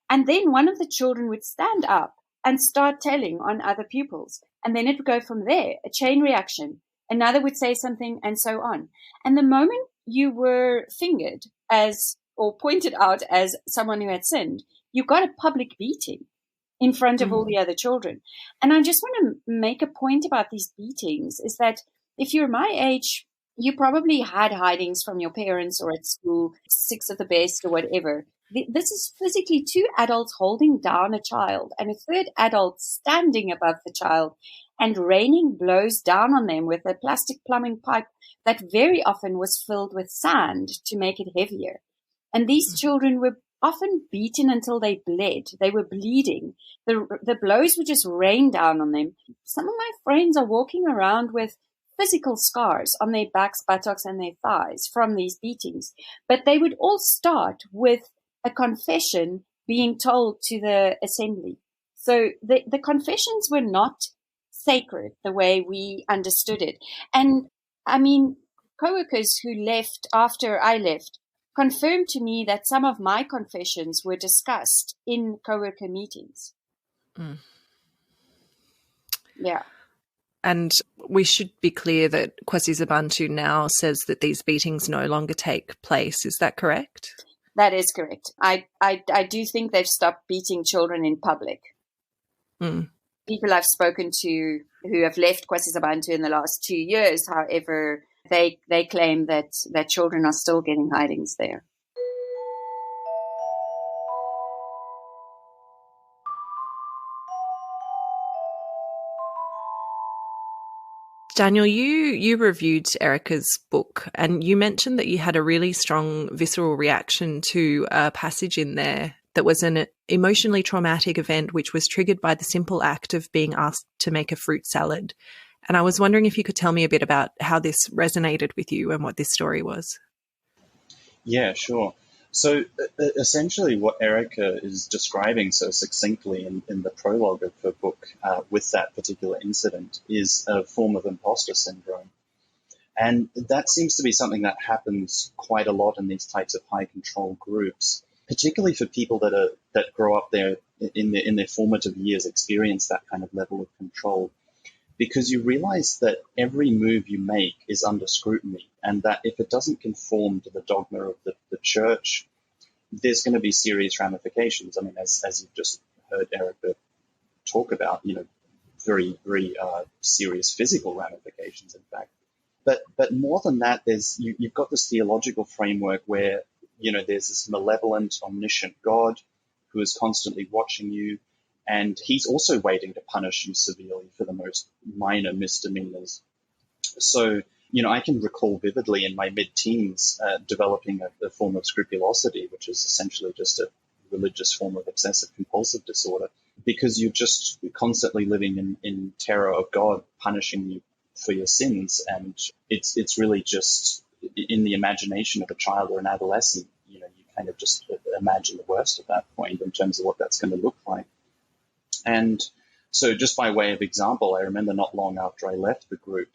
And then one of the children would stand up and start telling on other pupils, and then it would go from there, a chain reaction. Another would say something, and so on. And the moment you were fingered or pointed out as someone who had sinned, you got a public beating in front of all the other children. And I just want to make a point about these beatings is that if you're my age, you probably had hidings from your parents or at school, 6 of the best or whatever. This is physically 2 adults holding down a child and a third adult standing above the child and raining blows down on them with a plastic plumbing pipe that very often was filled with sand to make it heavier. And these children were often beaten until they bled. They were bleeding. The blows would just rain down on them. Some of my friends are walking around with physical scars on their backs, buttocks, and their thighs from these beatings. But they would all start with a confession being told to the assembly. So the confessions were not sacred the way we understood it. And I mean, coworkers who left after I left confirmed to me that some of my confessions were discussed in coworker meetings. Yeah. And we should be clear that KwaSizabantu now says that these beatings no longer take place. Is that correct? That is correct. I do think they've stopped beating children in public. Mm. People I've spoken to who have left KwaSizabantu in the last 2 years, however, they claim that children are still getting hidings there. Daniel, you reviewed Erika's book and you mentioned that you had a really strong visceral reaction to a passage in there that was an emotionally traumatic event which was triggered by the simple act of being asked to make a fruit salad. And I was wondering if you could tell me a bit about how this resonated with you and what this story was. Yeah, sure. So essentially what Erika is describing so succinctly in the prologue of her book with that particular incident is a form of imposter syndrome. And that seems to be something that happens quite a lot in these types of high control groups, particularly for people that grow up there in their formative years, experience that kind of level of control. Because you realize that every move you make is under scrutiny, and that if it doesn't conform to the dogma of the church, there's going to be serious ramifications. I mean, as you've just heard Erika talk about, very, very serious physical ramifications, in fact. But more than that, you've got this theological framework where, there's this malevolent, omniscient God who is constantly watching you. And he's also waiting to punish you severely for the most minor misdemeanors. So, I can recall vividly in my mid-teens developing a form of scrupulosity, which is essentially just a religious form of obsessive-compulsive disorder, because you're just constantly living in terror of God punishing you for your sins. And it's really just in the imagination of a child or an adolescent, you kind of just imagine the worst at that point in terms of what that's going to look like. And so just by way of example, I remember not long after I left the group,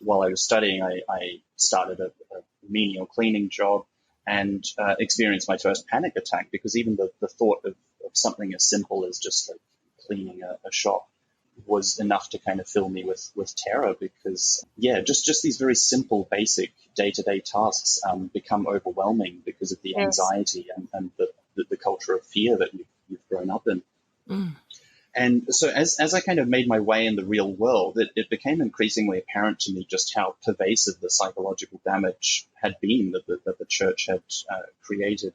while I was studying, I started a menial cleaning job and experienced my first panic attack because even the thought of something as simple as just like cleaning a shop was enough to kind of fill me with terror because, just these very simple, basic day-to-day tasks become overwhelming because of the anxiety and the culture of fear that you've grown up in. Mm. And so as I kind of made my way in the real world, it became increasingly apparent to me just how pervasive the psychological damage had been that the church had created.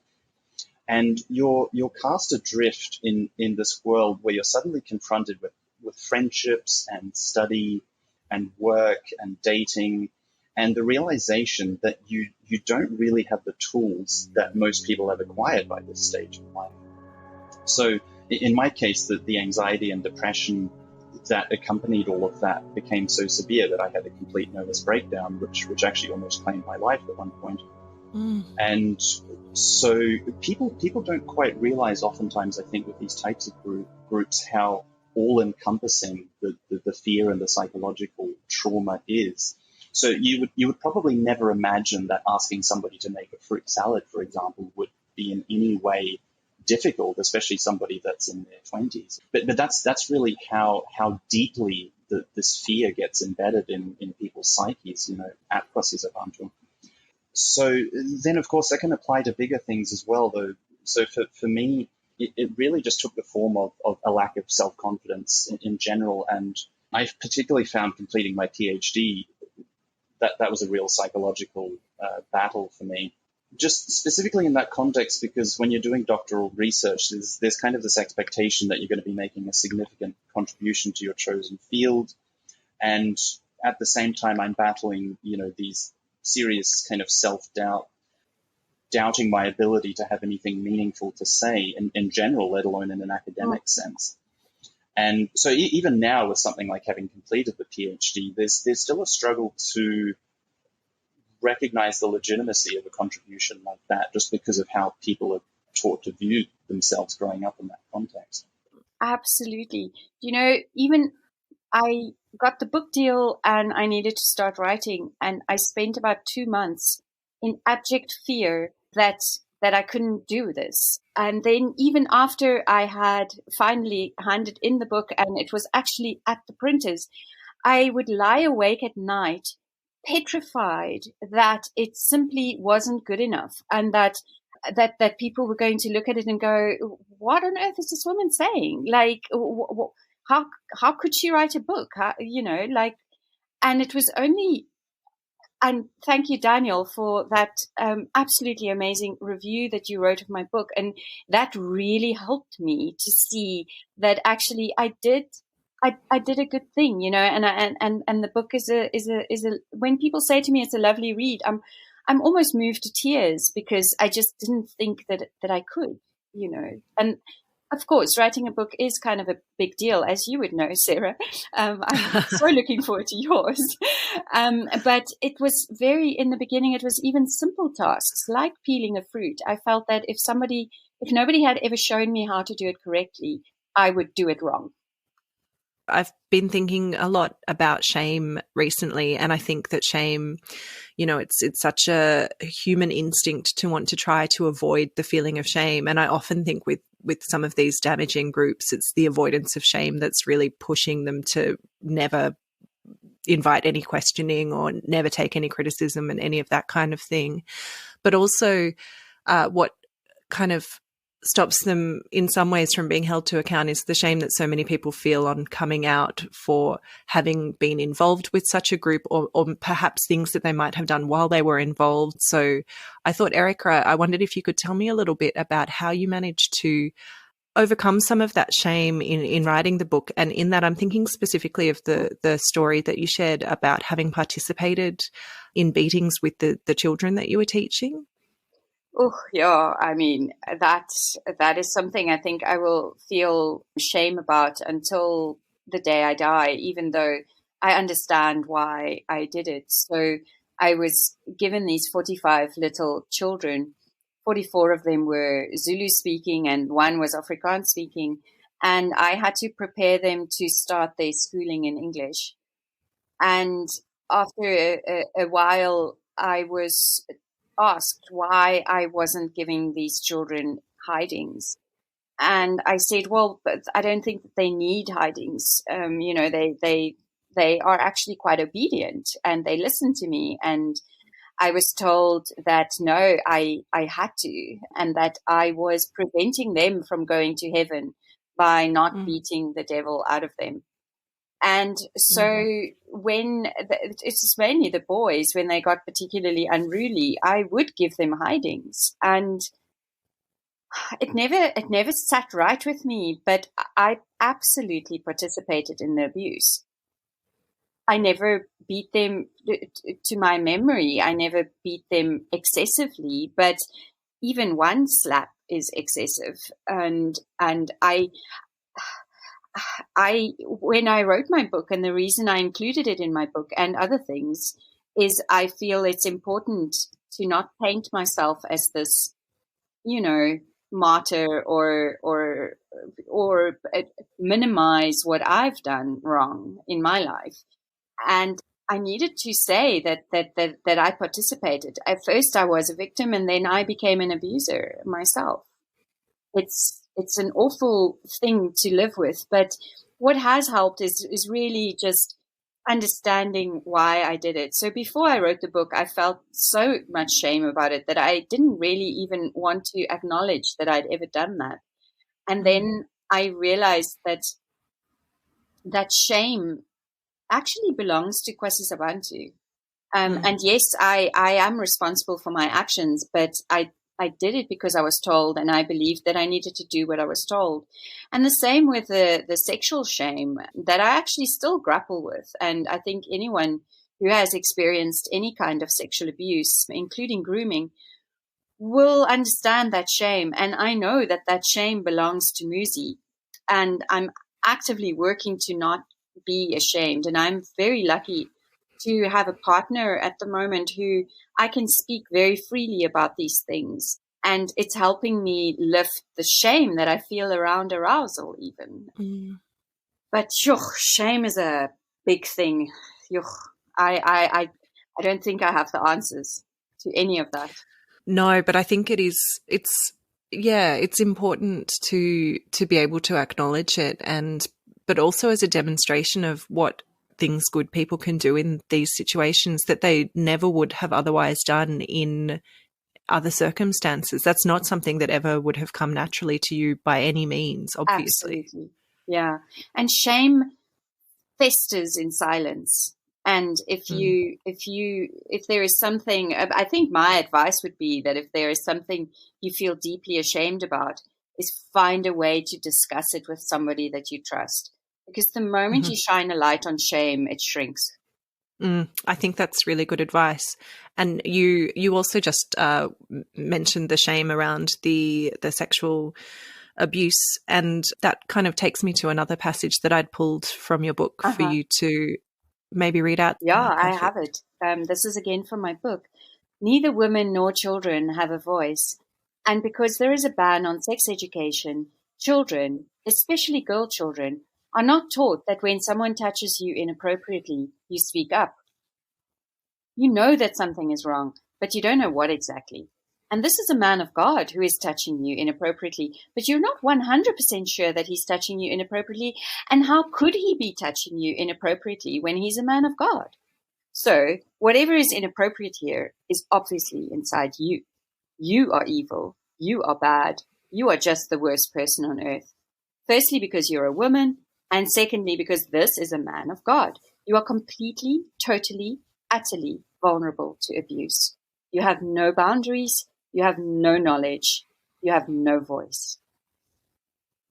And you're cast adrift in this world where you're suddenly confronted with friendships and study and work and dating and the realization that you don't really have the tools that most people have acquired by this stage of life. So in my case, the anxiety and depression that accompanied all of that became so severe that I had a complete nervous breakdown, which actually almost claimed my life at one point. Mm. And so people don't quite realize oftentimes, I think, with these types of groups, how all-encompassing the fear and the psychological trauma is. So you would probably never imagine that asking somebody to make a fruit salad, for example, would be in any way difficult, especially somebody that's in their 20s. But that's really how deeply this fear gets embedded in people's psyches, at KwaSizabantu. So then, of course, that can apply to bigger things as well, though. So for me, it really just took the form of a lack of self-confidence in general. And I particularly found completing my PhD, that was a real psychological battle for me. Just specifically in that context, because when you're doing doctoral research, there's kind of this expectation that you're going to be making a significant contribution to your chosen field. And at the same time, I'm battling, these serious kind of self-doubt, doubting my ability to have anything meaningful to say in general, let alone in an academic sense. And so even now with something like having completed the PhD, there's still a struggle to recognize the legitimacy of a contribution like that just because of how people are taught to view themselves growing up in that context. Absolutely. Even I got the book deal and I needed to start writing, and I spent about 2 months in abject fear that that I couldn't do this. And then even after I had finally handed in the book and it was actually at the printers, I would lie awake at night, petrified that it simply wasn't good enough, and that people were going to look at it and go, what on earth is this woman saying? Like, how could she write a book? And it was only, and thank you, Daniel, for that absolutely amazing review that you wrote of my book. And that really helped me to see that actually I did a good thing, and the book is a, when people say to me it's a lovely read, I'm almost moved to tears because I just didn't think that I could, and of course, writing a book is kind of a big deal, as you would know, Sarah. I'm so looking forward to yours. But it was in the beginning, it was even simple tasks like peeling a fruit. I felt that if nobody had ever shown me how to do it correctly, I would do it wrong. I've been thinking a lot about shame recently, and I think that shame, it's such a human instinct to want to try to avoid the feeling of shame. And I often think with some of these damaging groups, it's the avoidance of shame that's really pushing them to never invite any questioning or never take any criticism and any of that kind of thing. But also what kind of stops them in some ways from being held to account is the shame that so many people feel on coming out for having been involved with such a group, or perhaps things that they might have done while they were involved. So I thought, Erika, I wondered if you could tell me a little bit about how you managed to overcome some of that shame in writing the book. And in that, I'm thinking specifically of the story that you shared about having participated in beatings with the children that you were teaching. Oh, yeah. I mean, that is something I think I will feel shame about until the day I die, even though I understand why I did it. So I was given these 45 little children. 44 of them were Zulu speaking and one was Afrikaans speaking. And I had to prepare them to start their schooling in English. And after a while, I was asked why I wasn't giving these children hidings. And I said, well, but I don't think that they need hidings. They are actually quite obedient and they listen to me. And I was told that no, I had to, and that I was preventing them from going to heaven by not beating the devil out of them. And so when it's mainly the boys, when they got particularly unruly, I would give them hidings, and it never sat right with me, but I absolutely participated in the abuse. I never beat them to my memory. I never beat them excessively, but even one slap is excessive. And when I wrote my book, and the reason I included it in my book and other things, is I feel it's important to not paint myself as this, martyr or minimize what I've done wrong in my life. And I needed to say that I participated. At first I was a victim, and then I became an abuser myself. It's an awful thing to live with, but what has helped is really just understanding why I did it. So before I wrote the book, I felt so much shame about it that I didn't really even want to acknowledge that I'd ever done that. And then I realized that shame actually belongs to KwaSizabantu. And yes, I am responsible for my actions, but I did it because I was told, and I believed that I needed to do what I was told. And the same with the sexual shame that I actually still grapple with. And I think anyone who has experienced any kind of sexual abuse, including grooming, will understand that shame. And I know that shame belongs to Muzi. And I'm actively working to not be ashamed. And I'm very lucky to have a partner at the moment who I can speak very freely about these things. And it's helping me lift the shame that I feel around arousal even. But shame is a big thing. I don't think I have the answers to any of that. No, but I think it's important to be able to acknowledge it, but also as a demonstration of what things good people can do in these situations that they never would have otherwise done in other circumstances. That's not something that ever would have come naturally to you by any means, obviously. Absolutely. Yeah. And shame festers in silence. And if there is something, I think my advice would be that if there is something you feel deeply ashamed about, is find a way to discuss it with somebody that you trust. Because the moment you shine a light on shame, it shrinks. I think that's really good advice. And you also just mentioned the shame around the sexual abuse, and that kind of takes me to another passage that I'd pulled from your book for you to maybe read out. Yeah, I have it. This is again from my book. Neither women nor children have a voice. And because there is a ban on sex education, children, especially girl children, are not taught that when someone touches you inappropriately, you speak up. You know that something is wrong, but you don't know what exactly. And this is a man of God who is touching you inappropriately, but you're not 100% sure that he's touching you inappropriately. And how could he be touching you inappropriately when he's a man of God? So whatever is inappropriate here is obviously inside you. You are evil. You are bad. You are just the worst person on earth. Firstly, because you're a woman. And secondly, because this is a man of God. You are completely, totally, utterly vulnerable to abuse. You have no boundaries. You have no knowledge. You have no voice.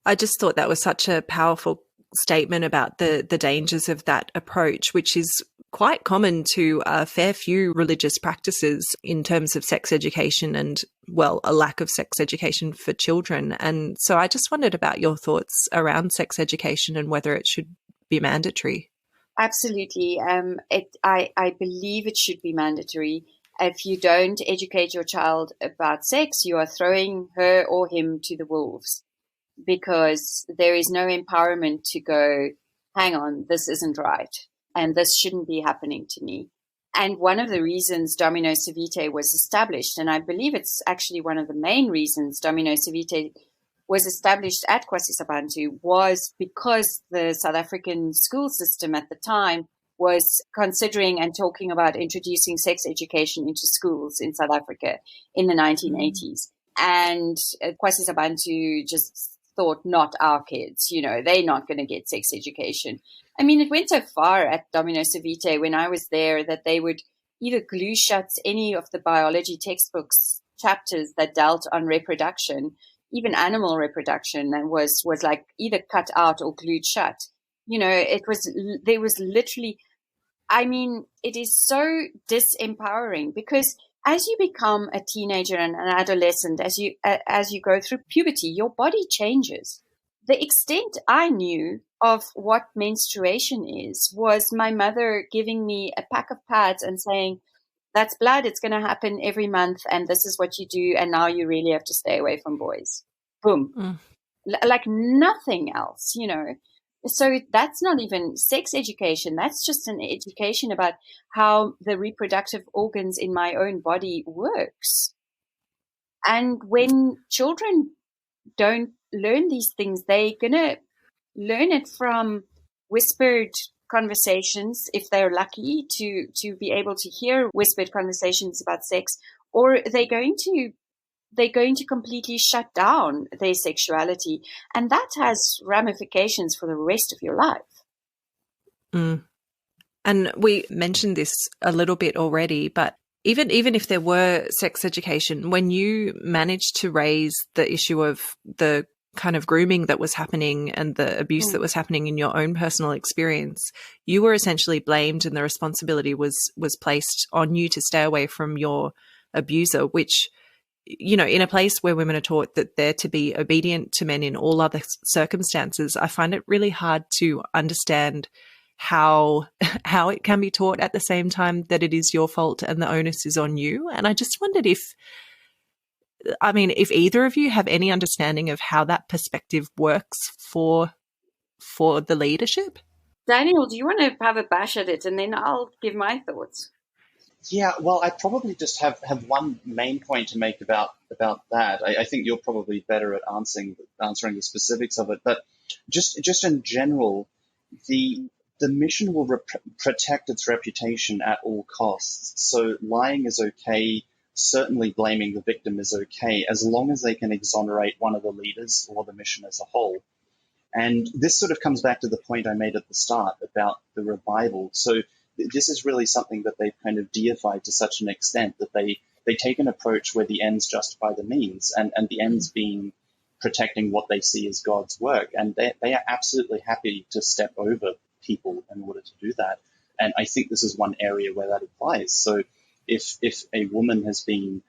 I just thought that was such a powerful statement about the dangers of that approach, which is quite common to a fair few religious practices in terms of sex education and, well, a lack of sex education for children. And so I just wondered about your thoughts around sex education and whether it should be mandatory. Absolutely. I believe it should be mandatory. If you don't educate your child about sex, you are throwing her or him to the wolves, because there is no empowerment to go, hang on, this isn't right, and this shouldn't be happening to me. And one of the reasons Domino Civite was established, and I believe it's actually one of the main reasons Domino Civite was established at KwaSizabantu, was because the South African school system at the time was considering and talking about introducing sex education into schools in South Africa in the 1980s. And KwaSizabantu just thought, not our kids, they're not going to get sex education. I mean, it went so far at Domino Civite when I was there that they would either glue shut any of the biology textbooks chapters that dealt on reproduction, even animal reproduction, and was like either cut out or glued shut. There was literally, it is so disempowering, because as you become a teenager and an adolescent, as you go through puberty, your body changes. The extent I knew of what menstruation is was my mother giving me a pack of pads and saying, that's blood, it's going to happen every month, and this is what you do, and now you really have to stay away from boys. Boom. Like nothing else, So that's not even sex education. That's just an education about how the reproductive organs in my own body works. And when children don't learn these things, they're going to learn it from whispered conversations, if they're lucky to be able to hear whispered conversations about sex, or they're going to completely shut down their sexuality. And that has ramifications for the rest of your life. And we mentioned this a little bit already, but even if there were sex education, when you managed to raise the issue of the kind of grooming that was happening and the abuse that was happening in your own personal experience, you were essentially blamed, and the responsibility was placed on you to stay away from your abuser, which, in a place where women are taught that they're to be obedient to men in all other circumstances, I find it really hard to understand how it can be taught at the same time that it is your fault and the onus is on you. And I just wondered if either of you have any understanding of how that perspective works for the leadership. Daniel, do you want to have a bash at it, and then I'll give my thoughts? Yeah, well, I probably just have one main point to make about that. I think you're probably better at answering the specifics of it, but just in general, the mission will protect its reputation at all costs. So lying is okay. Certainly blaming the victim is okay, as long as they can exonerate one of the leaders or the mission as a whole. And this sort of comes back to the point I made at the start about the revival. So this is really something that they've kind of deified to such an extent that they take an approach where the ends justify the means, and the ends being protecting what they see as God's work. And they are absolutely happy to step over people in order to do that. And I think this is one area where that applies. So if a woman has been,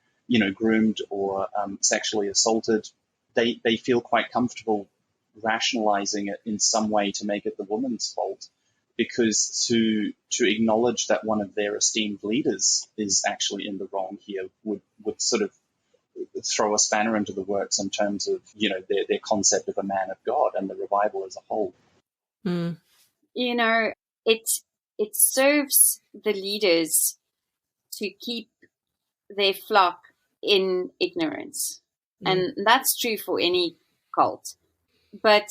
groomed or sexually assaulted, they feel quite comfortable rationalizing it in some way to make it the woman's fault, because to acknowledge that one of their esteemed leaders is actually in the wrong here would sort of throw a spanner into the works in terms of their concept of a man of God and the revival as a whole. Mm. It serves the leaders to keep their flock in ignorance, and that's true for any cult. But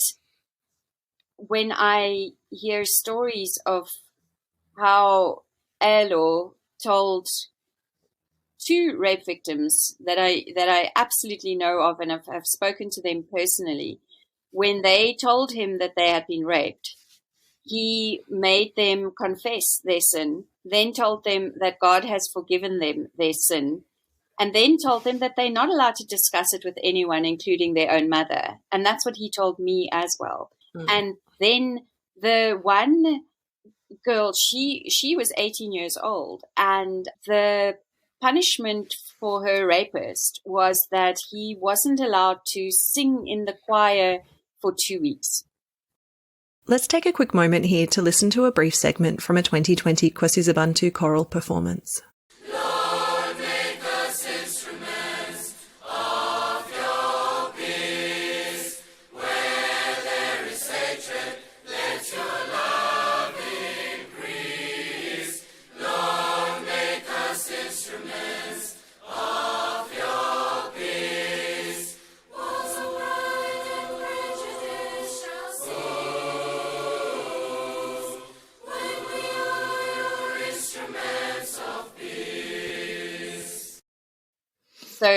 when I hear stories of how Elo told 2 rape victims that I absolutely know of, and I've spoken to them personally, when they told him that they had been raped, he made them confess their sin, then told them that God has forgiven them their sin, and then told them that they're not allowed to discuss it with anyone, including their own mother. And that's what he told me as well. And then the one girl, she was 18 years old, and the punishment for her rapist was that he wasn't allowed to sing in the choir for 2 weeks. Let's take a quick moment here to listen to a brief segment from a 2020 KwaSizabantu choral performance. Lord, make us instruments of your peace. Where there is hatred, let your love increase. Lord, make us instruments of your peace. Walls of pride and prejudice shall cease when we are your instruments of peace. So,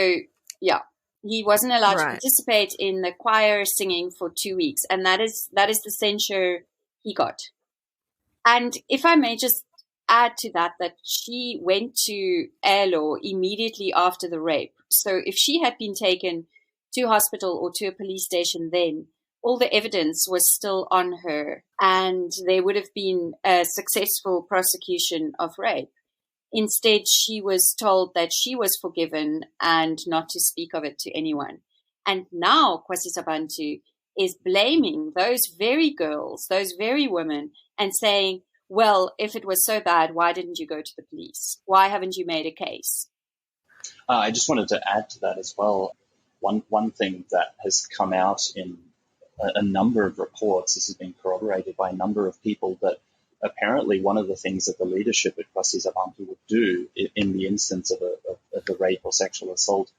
yeah, he wasn't allowed to Right. participate in the choir singing for 2 weeks, and that is the censure he got. And if I may just add to that she went to Elo immediately after the rape. So if she had been taken to hospital or to a police station then, all the evidence was still on her, and there would have been a successful prosecution of rape. Instead, she was told that she was forgiven and not to speak of it to anyone. And now KwaSizabantu is blaming those very girls, those very women, and saying, well, if it was so bad, why didn't you go to the police? Why haven't you made a case? I just wanted to add to that as well. One thing that has come out in a number of reports, this has been corroborated by a number of people, that apparently one of the things that the leadership at KwaSizabantu would do in the instance of a rape or sexual assault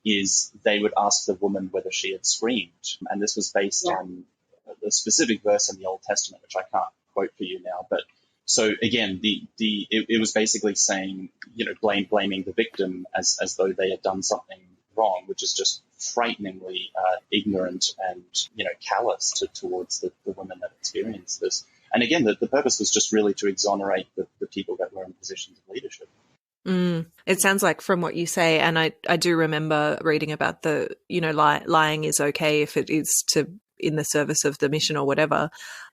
is they would ask the woman whether she had screamed. And this was based on a specific verse in the Old Testament, which I can't quote for you now. But so again, it was basically saying, blaming the victim as though they had done something wrong, which is just frighteningly ignorant and, callous towards the women that experienced this. And again, the purpose was just really to exonerate the people that were in positions of leadership. It sounds like from what you say, and I do remember reading about the, lying is okay if it is in the service of the mission or whatever,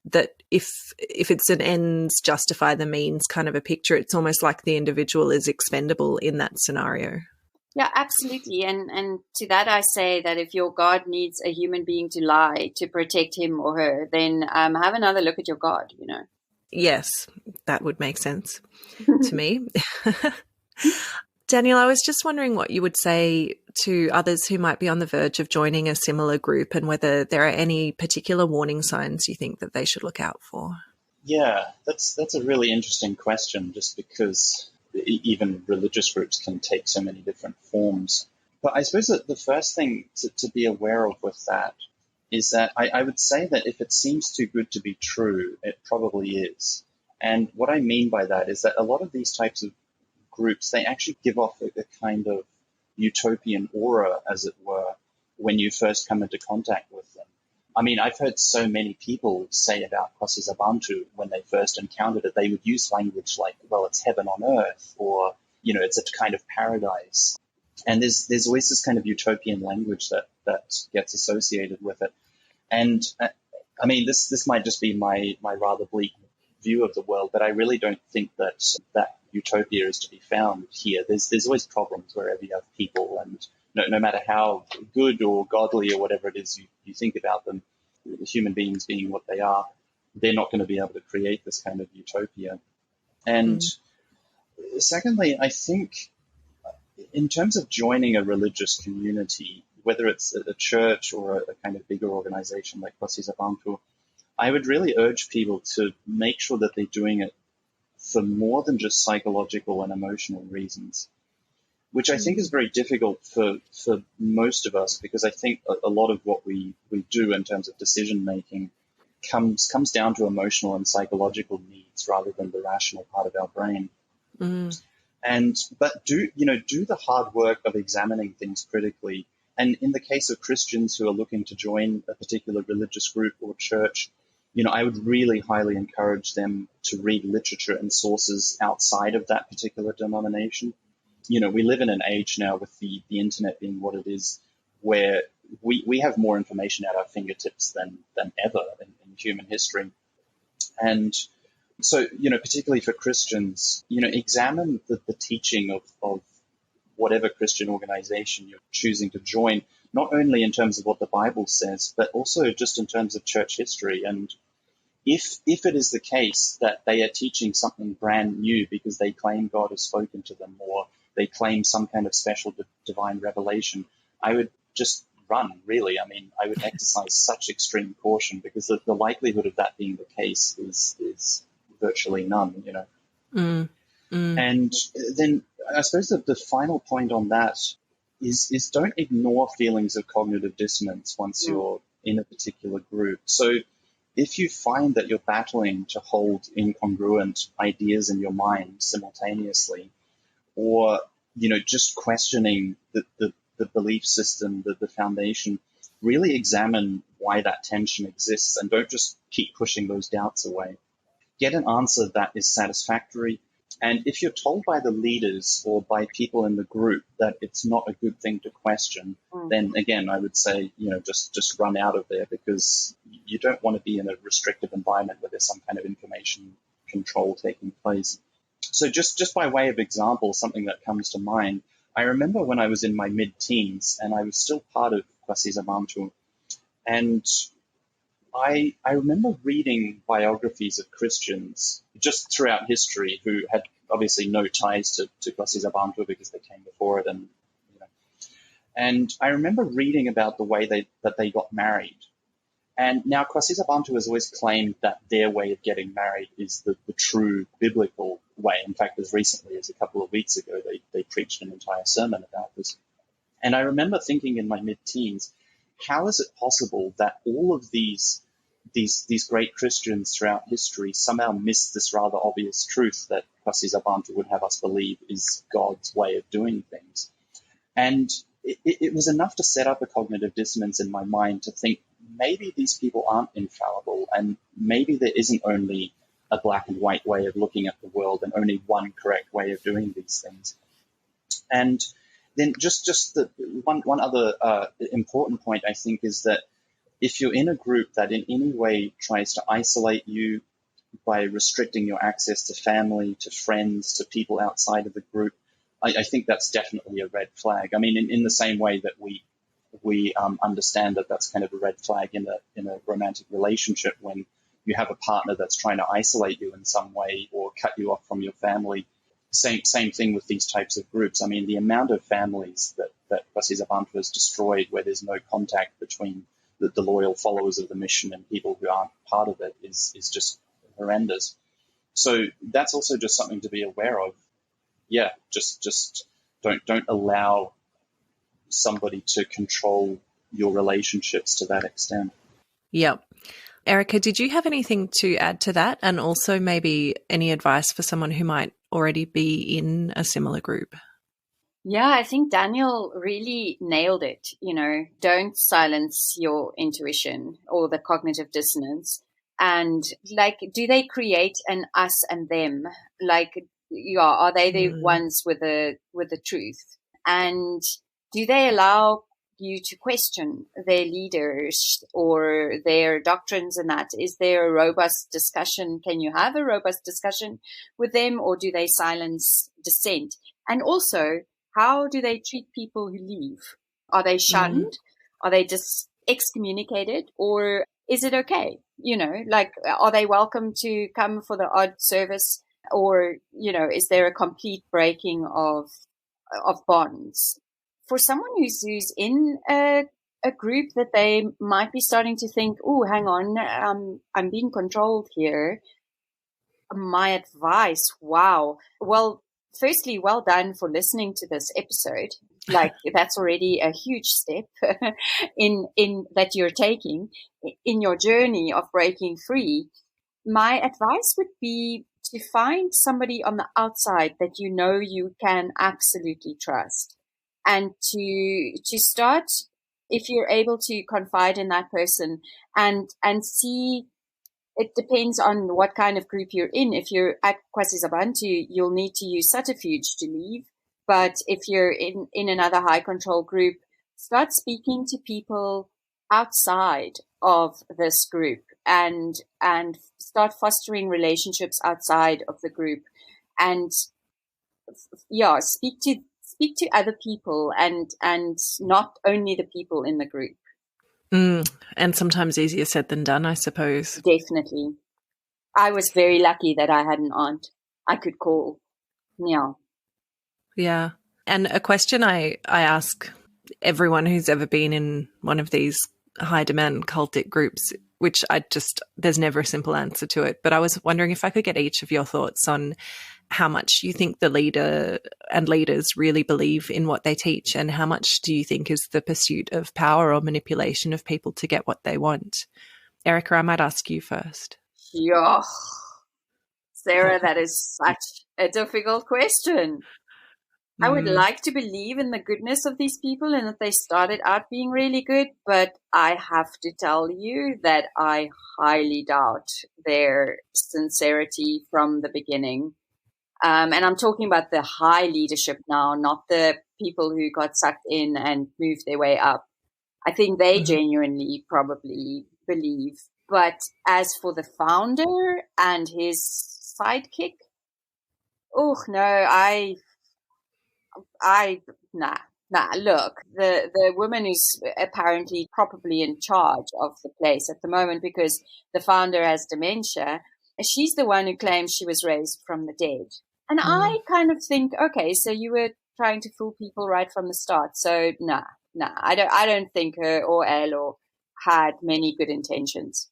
that if it's an ends justify the means kind of a picture, it's almost like the individual is expendable in that scenario. Yeah, absolutely. And to that I say that if your God needs a human being to lie to protect him or her, then have another look at your God, Yes, that would make sense to me. Daniel, I was just wondering what you would say to others who might be on the verge of joining a similar group, and whether there are any particular warning signs you think that they should look out for. Yeah, that's a really interesting question, just because even religious groups can take so many different forms. But I suppose that the first thing to be aware of with that is that I would say that if it seems too good to be true, it probably is. And what I mean by that is that a lot of these types of groups, they actually give off a kind of utopian aura, as it were, when you first come into contact with them. I mean, I've heard so many people say about KwaSizabantu when they first encountered it, they would use language like, well, it's heaven on earth, or, it's a kind of paradise. And there's always this kind of utopian language that gets associated with it. And I mean, this might just be my rather bleak view of the world, but I really don't think that utopia is to be found here. There's always problems wherever you have people, and no matter how good or godly or whatever it is you think about them, human beings being what they are, they're not going to be able to create this kind of utopia. And secondly, I think in terms of joining a religious community, whether it's a church or a kind of bigger organization like KwaSizabantu, I would really urge people to make sure that they're doing it for more than just psychological and emotional reasons, which I think is very difficult for most of us, because I think a lot of what we do in terms of decision making comes down to emotional and psychological needs rather than the rational part of our brain. But do the hard work of examining things critically. And in the case of Christians who are looking to join a particular religious group or church, I would really highly encourage them to read literature and sources outside of that particular denomination. We live in an age now with the internet being what it is, where we have more information at our fingertips than ever in human history. And so, particularly for Christians, examine the teaching of whatever Christian organization you're choosing to join, not only in terms of what the Bible says, but also just in terms of church history. And if it is the case that they are teaching something brand new because they claim God has spoken to them, or they claim some kind of special divine revelation, I would just run, really. I mean, I would exercise such extreme caution, because the likelihood of that being the case is virtually none, And then I suppose that the final point on that is don't ignore feelings of cognitive dissonance once you're in a particular group. So if you find that you're battling to hold incongruent ideas in your mind simultaneously, or, just questioning the belief system, the foundation, really examine why that tension exists, and don't just keep pushing those doubts away. Get an answer that is satisfactory. And if you're told by the leaders or by people in the group that it's not a good thing to question, then again, I would say, just run out of there, because you don't want to be in a restrictive environment where there's some kind of information control taking place. So just by way of example, something that comes to mind, I remember when I was in my mid-teens and I was still part of KwaSizabantu, and I remember reading biographies of Christians just throughout history who had obviously no ties to KwaSizabantu because they came before it, and I remember reading about the way that they got married. And now KwaSizabantu has always claimed that their way of getting married is the true biblical way. In fact, as recently as a couple of weeks ago, they preached an entire sermon about this. And I remember thinking in my mid-teens, how is it possible that all of these great Christians throughout history somehow missed this rather obvious truth that KwaSizabantu would have us believe is God's way of doing things? And it was enough to set up a cognitive dissonance in my mind to think maybe these people aren't infallible, and maybe there isn't only a black and white way of looking at the world and only one correct way of doing these things. And then just the one other important point, I think, is that if you're in a group that in any way tries to isolate you by restricting your access to family, to friends, to people outside of the group, I think that's definitely a red flag. I mean, in the same way that we understand that that's kind of a red flag in a romantic relationship when you have a partner that's trying to isolate you in some way or cut you off from your family. Same thing with these types of groups. I mean, the amount of families that KwaSizabantu has destroyed where there's no contact between the loyal followers of the mission and people who aren't part of it is just horrendous. So that's also just something to be aware of. just don't allow somebody to control your relationships to that extent. Yep. Erika, did you have anything to add to that? And also maybe any advice for someone who might already be in a similar group? Yeah, I think Daniel really nailed it. Don't silence your intuition or the cognitive dissonance. And do they create an us and them? Are they the ones with the truth? And do they allow you to question their leaders or their doctrines and that? Is there a robust discussion? Can you have a robust discussion with them, or do they silence dissent? And also, how do they treat people who leave? Are they shunned? Are they just excommunicated? Or is it okay? Are they welcome to come for the odd service? Or, is there a complete breaking of bonds? For someone who's in a group that they might be starting to think, oh, hang on, I'm being controlled here. My advice, wow. Well, firstly, well done for listening to this episode. That's already a huge step in that you're taking in your journey of breaking free. My advice would be to find somebody on the outside that you can absolutely trust. And to start, if you're able to confide in that person and see, it depends on what kind of group you're in. If you're at KwaSizabantu, you'll need to use subterfuge to leave. But if you're in another high control group, start speaking to people outside of this group and start fostering relationships outside of the group. And speak to other people and not only the people in the group. And sometimes easier said than done, I suppose. Definitely. I was very lucky that I had an aunt I could call. Yeah. And a question I ask everyone who's ever been in one of these high demand cultic groups, which there's never a simple answer to it, but I was wondering if I could get each of your thoughts on how much you think the leader and leaders really believe in what they teach, and how much do you think is the pursuit of power or manipulation of people to get what they want? Erika, I might ask you first. Yeah. Sarah, that is such a difficult question. I would like to believe in the goodness of these people and that they started out being really good, but I have to tell you that I highly doubt their sincerity from the beginning. And I'm talking about the high leadership now, not the people who got sucked in and moved their way up. I think they genuinely probably believe. But as for the founder and his sidekick, look, the woman who's apparently probably in charge of the place at the moment, because the founder has dementia, she's the one who claims she was raised from the dead. And I kind of think, okay, so you were trying to fool people right from the start. So I don't think her or Elo had many good intentions.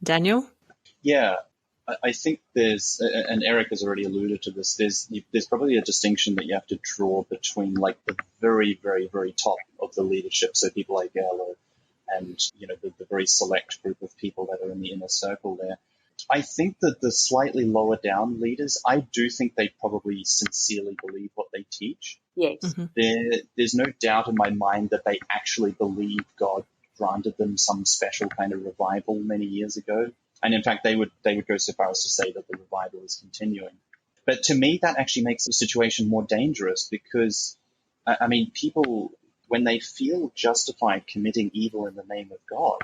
Daniel? Yeah, I think there's, and Eric has already alluded to this, there's probably a distinction that you have to draw between the very, very, very top of the leadership, so people like Elo, and the very select group of people that are in the inner circle there. I think that the slightly lower down leaders, I do think they probably sincerely believe what they teach. Yes. There's no doubt in my mind that they actually believe God granted them some special kind of revival many years ago. And in fact, they would go so far as to say that the revival is continuing. But to me, that actually makes the situation more dangerous because, people, when they feel justified committing evil in the name of God,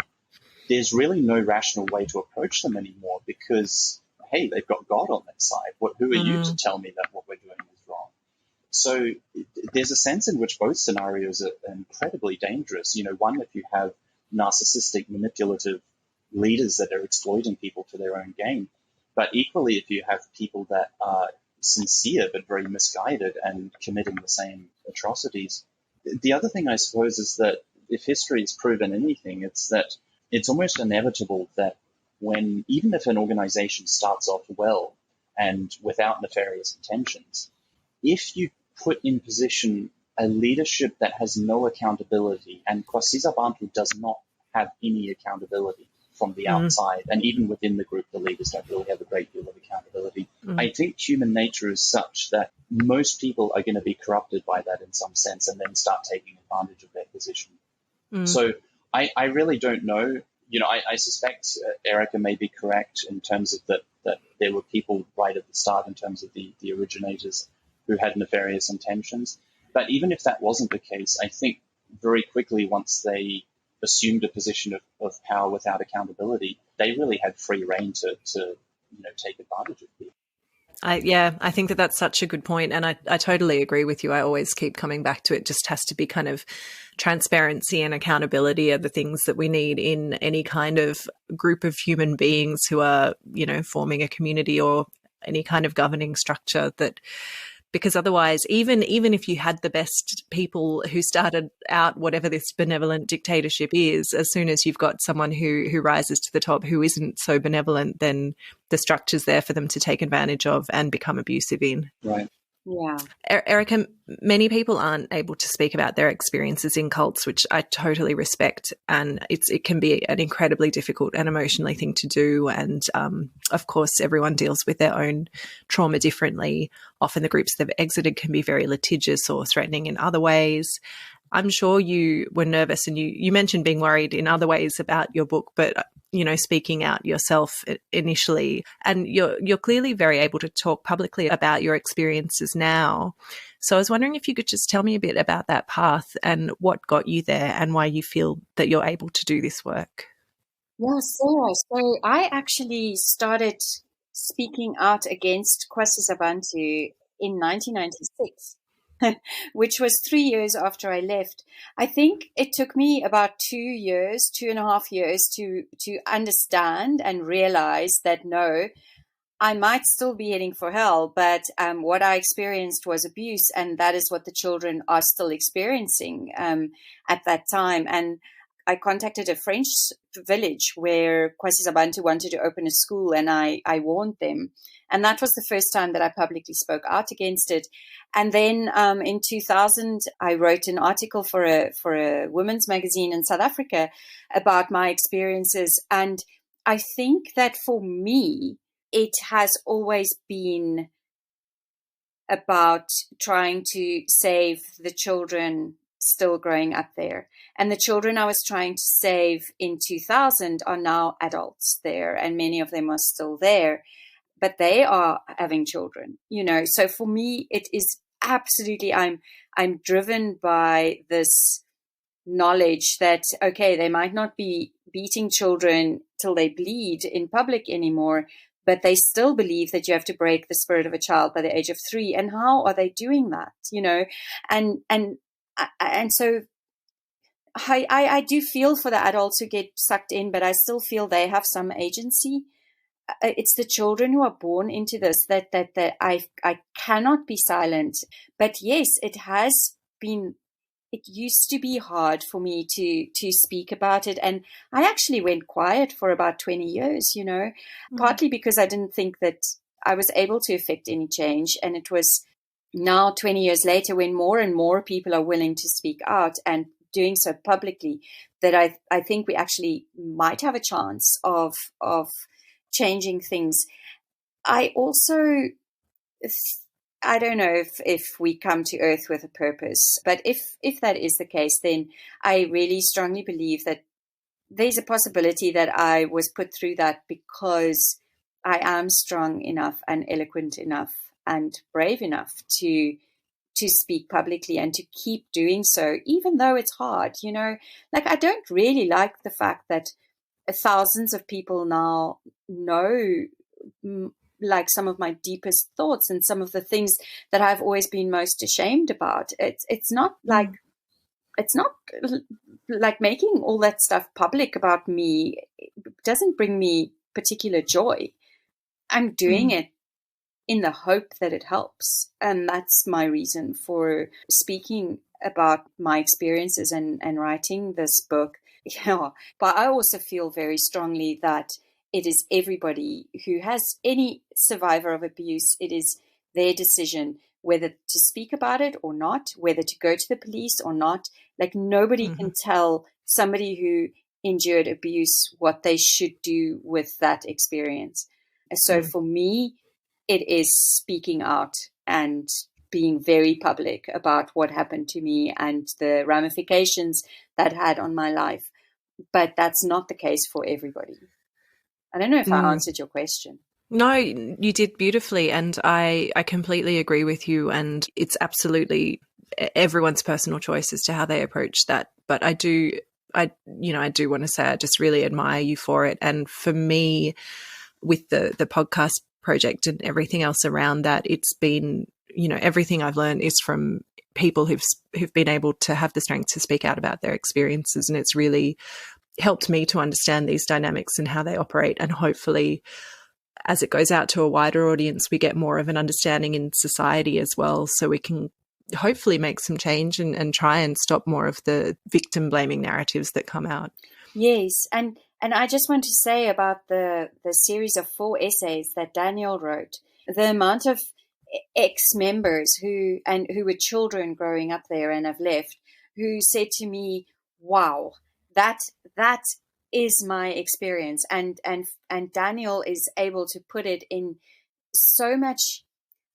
there's really no rational way to approach them anymore because, hey, they've got God on their side. Who are you to tell me that what we're doing is wrong? So there's a sense in which both scenarios are incredibly dangerous. One, if you have narcissistic, manipulative leaders that are exploiting people for their own gain. But equally, if you have people that are sincere but very misguided and committing the same atrocities. The other thing, I suppose, is that if history has proven anything, it's that it's almost inevitable that even if an organization starts off well and without nefarious intentions. If you put in position a leadership that has no accountability, and KwaSizabantu does not have any accountability from the outside, and even within the group, the leaders don't really have a great deal of accountability. I think human nature is such that most people are going to be corrupted by that in some sense and then start taking advantage of their position. So I really don't know. I suspect Erika may be correct in terms of that there were people right at the start in terms of the originators who had nefarious intentions. But even if that wasn't the case, I think very quickly once they assumed a position of power without accountability, they really had free rein to take advantage of people. I think that's such a good point. And I totally agree with you. I always keep coming back to it. Just has to be kind of transparency and accountability are the things that we need in any kind of group of human beings who are, forming a community or any kind of governing structure because otherwise, even if you had the best people who started out whatever this benevolent dictatorship is, as soon as you've got someone who rises to the top who isn't so benevolent, then the structure's there for them to take advantage of and become abusive in. Right. Yeah. Erika, many people aren't able to speak about their experiences in cults, which I totally respect. And it can be an incredibly difficult and emotionally thing to do. And of course, everyone deals with their own trauma differently. Often the groups they've exited can be very litigious or threatening in other ways. I'm sure you were nervous and you mentioned being worried in other ways about your book, but speaking out yourself initially, and you're clearly very able to talk publicly about your experiences now. So I was wondering if you could just tell me a bit about that path and what got you there and why you feel that you're able to do this work. Yeah, Sarah. So I actually started speaking out against KwaSizabantu in 1996. Which was 3 years after I left. I think it took me about 2.5 years to understand and realize that no, I might still be heading for hell, but what I experienced was abuse, and that is what the children are still experiencing at that time. And I contacted a French village where KwaSizabantu wanted to open a school, and I warned them. And that was the first time that I publicly spoke out against it. And then in 2000, I wrote an article for a women's magazine in South Africa about my experiences. And I think that for me, it has always been about trying to save the children still growing up there. And the children I was trying to save in 2000 are now adults there, and many of them are still there. But they are having children, So for me, it is absolutely, I'm driven by this knowledge that, okay, they might not be beating children till they bleed in public anymore, but they still believe that you have to break the spirit of a child by the age of 3. And how are they doing that? And so I do feel for the adults who get sucked in, but I still feel they have some agency. It's the children who are born into this that I cannot be silent. But yes, it used to be hard for me to speak about it. And I actually went quiet for about 20 years, partly because I didn't think that I was able to affect any change. And it was now 20 years later, when more and more people are willing to speak out and doing so publicly, that I think we actually might have a chance of changing things. I also, I don't know if we come to Earth with a purpose, but if that is the case, then I really strongly believe that there's a possibility that I was put through that because I am strong enough and eloquent enough and brave enough to speak publicly and to keep doing so, even though it's hard. I don't really like the fact that thousands of people now know some of my deepest thoughts and some of the things that I've always been most ashamed about. It's not like making all that stuff public about me doesn't bring me particular joy. I'm doing it in the hope that it helps. And that's my reason for speaking about my experiences and writing this book. Yeah, but I also feel very strongly that it is everybody who has any survivor of abuse. It is their decision whether to speak about it or not, whether to go to the police or not. Like nobody can tell somebody who endured abuse what they should do with that experience. So for me, it is speaking out and being very public about what happened to me and the ramifications that had on my life. But that's not the case for everybody. I don't know if I answered your question. No, you did beautifully, and I completely agree with you, and it's absolutely everyone's personal choice as to how they approach that. But I do want to say I just really admire you for it. And for me, with the podcast project and everything else around that, it's been, everything I've learned is from people who've been able to have the strength to speak out about their experiences, and it's really helped me to understand these dynamics and how they operate. And hopefully, as it goes out to a wider audience, we get more of an understanding in society as well, so we can hopefully make some change and try and stop more of the victim blaming narratives that come out. Yes, and I just want to say about the series of 4 essays that Daniel wrote, the amount of ex-members who were children growing up there and have left, who said to me, wow, that is my experience. And Daniel is able to put it in so much.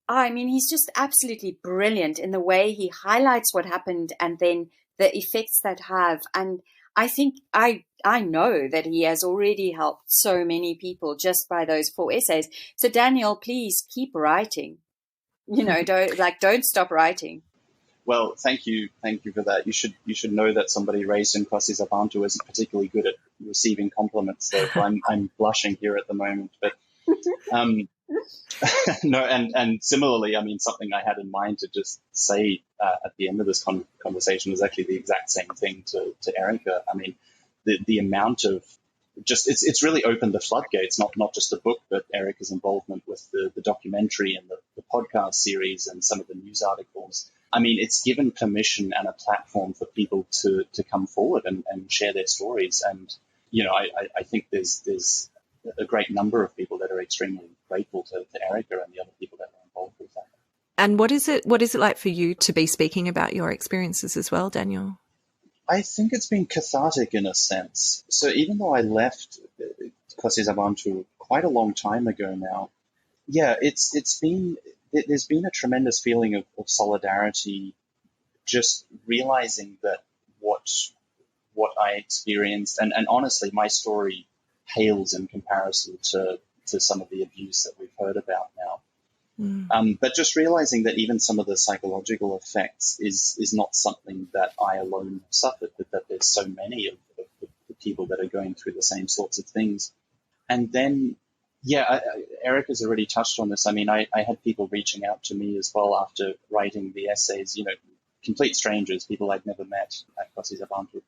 I mean, he's just absolutely brilliant in the way he highlights what happened and then the effects that have. And I think I know that he has already helped so many people just by those 4 essays. So Daniel, please keep writing. Don't stop writing. Well, thank you for that. You should know that somebody raised in KwaSizabantu isn't particularly good at receiving compliments. So I'm blushing here at the moment. But no, and similarly, I mean, something I had in mind to just say at the end of this conversation was actually the exact same thing to Erika. I mean, the amount of it's really opened the floodgates, not just the book, but Erika's involvement with the documentary and the podcast series and some of the news articles. I mean, it's given permission and a platform for people to come forward and share their stories. And, I think there's a great number of people that are extremely grateful to Erika and the other people that are involved with that. And what is it like for you to be speaking about your experiences as well, Daniel? I think it's been cathartic in a sense. So even though I left KwaSizabantu quite a long time ago now, there's been a tremendous feeling of solidarity, just realizing that what I experienced, and honestly, my story pales in comparison to some of the abuse that we've heard about now. But just realizing that even some of the psychological effects is not something that I alone have suffered, but that there's so many of the people that are going through the same sorts of things. And then, Erika's already touched on this. I mean, I had people reaching out to me as well after writing the essays, complete strangers, people I'd never met at KwaSizabantu,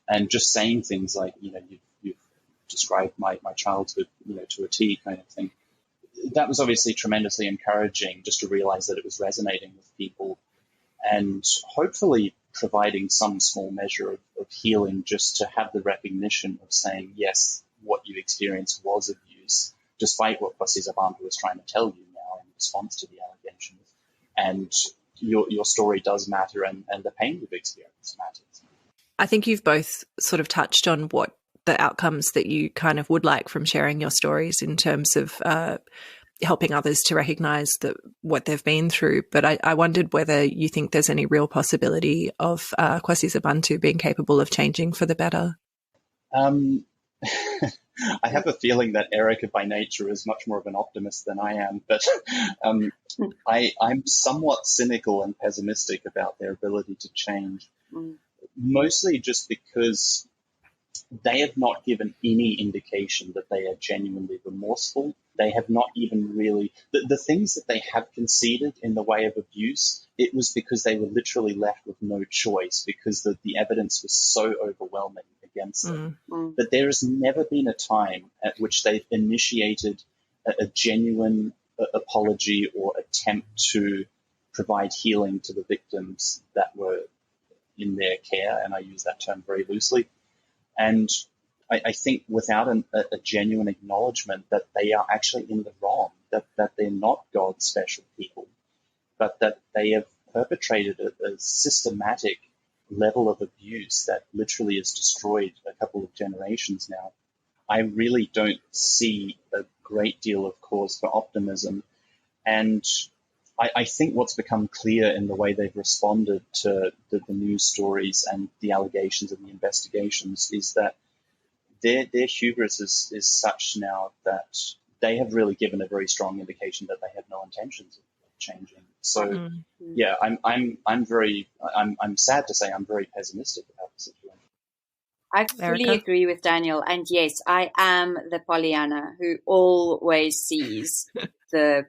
and just saying things like, you've described my childhood, to a T kind of thing. That was obviously tremendously encouraging, just to realize that it was resonating with people and hopefully providing some small measure of healing, just to have the recognition of saying, yes, what you experienced was abuse, despite what KwaSizabantu was trying to tell you now in response to the allegations. And your story does matter, and the pain you've experienced matters. I think you've both sort of touched on what the outcomes that you kind of would like from sharing your stories in terms of helping others to recognize what they've been through. But I wondered whether you think there's any real possibility of KwaSizabantu being capable of changing for the better. I have a feeling that Erika by nature is much more of an optimist than I am, but I'm somewhat cynical and pessimistic about their ability to change, mostly just because they have not given any indication that they are genuinely remorseful. They have not even really, the things that they have conceded in the way of abuse, it was because they were literally left with no choice, because the evidence was so overwhelming against them. But there has never been a time at which they've initiated a genuine apology or attempt to provide healing to the victims that were in their care, and I use that term very loosely. And I think without a genuine acknowledgement that they are actually in the wrong, that they're not God's special people, but that they have perpetrated a systematic level of abuse that literally has destroyed a couple of generations now, I really don't see a great deal of cause for optimism. And I think what's become clear in the way they've responded to the news stories and the allegations and the investigations is that their hubris is such now that they have really given a very strong indication that they have no intentions of changing. So, yeah, I'm sad to say I'm very pessimistic about the situation. I fully Erika? agree with Daniel. And yes, I am the Pollyanna who always sees the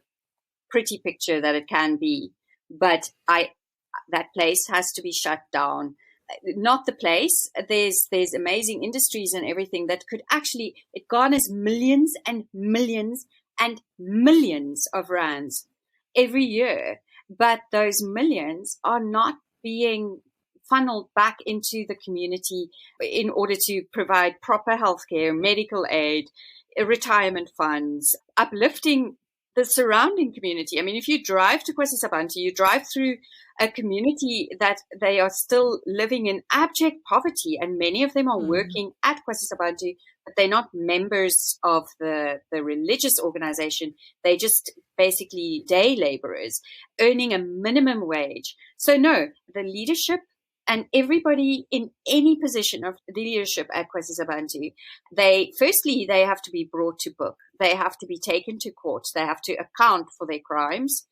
pretty picture that it can be. But that place has to be shut down. Not the place. There's amazing industries and everything that could actually, it garners millions and millions and millions of rands every year. But those millions are not being funneled back into the community in order to provide proper healthcare, medical aid, retirement funds, uplifting the surrounding community. I mean, if you drive to KwaSizabantu, you drive through a community that they are still living in abject poverty, and many of them are working at KwaSizabantu, but they're not members of the religious organization. They're just basically day laborers earning a minimum wage. So no, the leadership and everybody in any position of leadership at KwaSizabantu, they have to be brought to book. They have to be taken to court. They have to account for their crimes.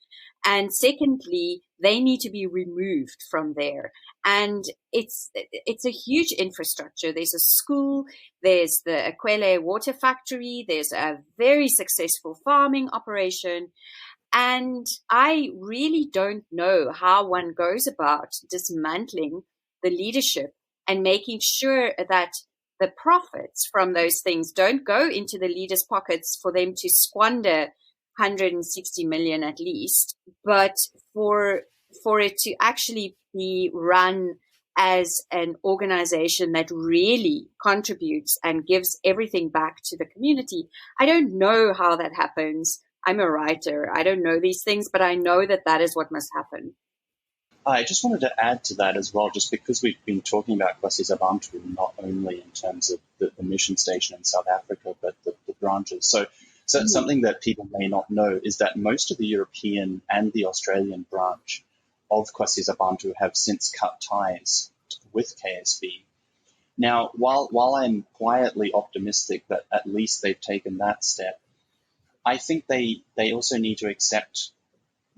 And secondly, they need to be removed from there. And it's a huge infrastructure. There's a school, there's the Akwele water factory, there's a very successful farming operation. And I really don't know how one goes about dismantling the leadership and making sure that the profits from those things don't go into the leaders' pockets for them to squander 160 million at least, but for it to actually be run as an organization that really contributes and gives everything back to the community. I don't know how that happens. I'm a writer. I don't know these things, but I know that is what must happen. I just wanted to add to that as well, just because we've been talking about KwaSizabantu not only in terms of the mission station in South Africa, but the branches. So something that people may not know is that most of the European and the Australian branch of KwaSizabantu have since cut ties with KSB. Now, while I'm quietly optimistic that at least they've taken that step, I think they also need to accept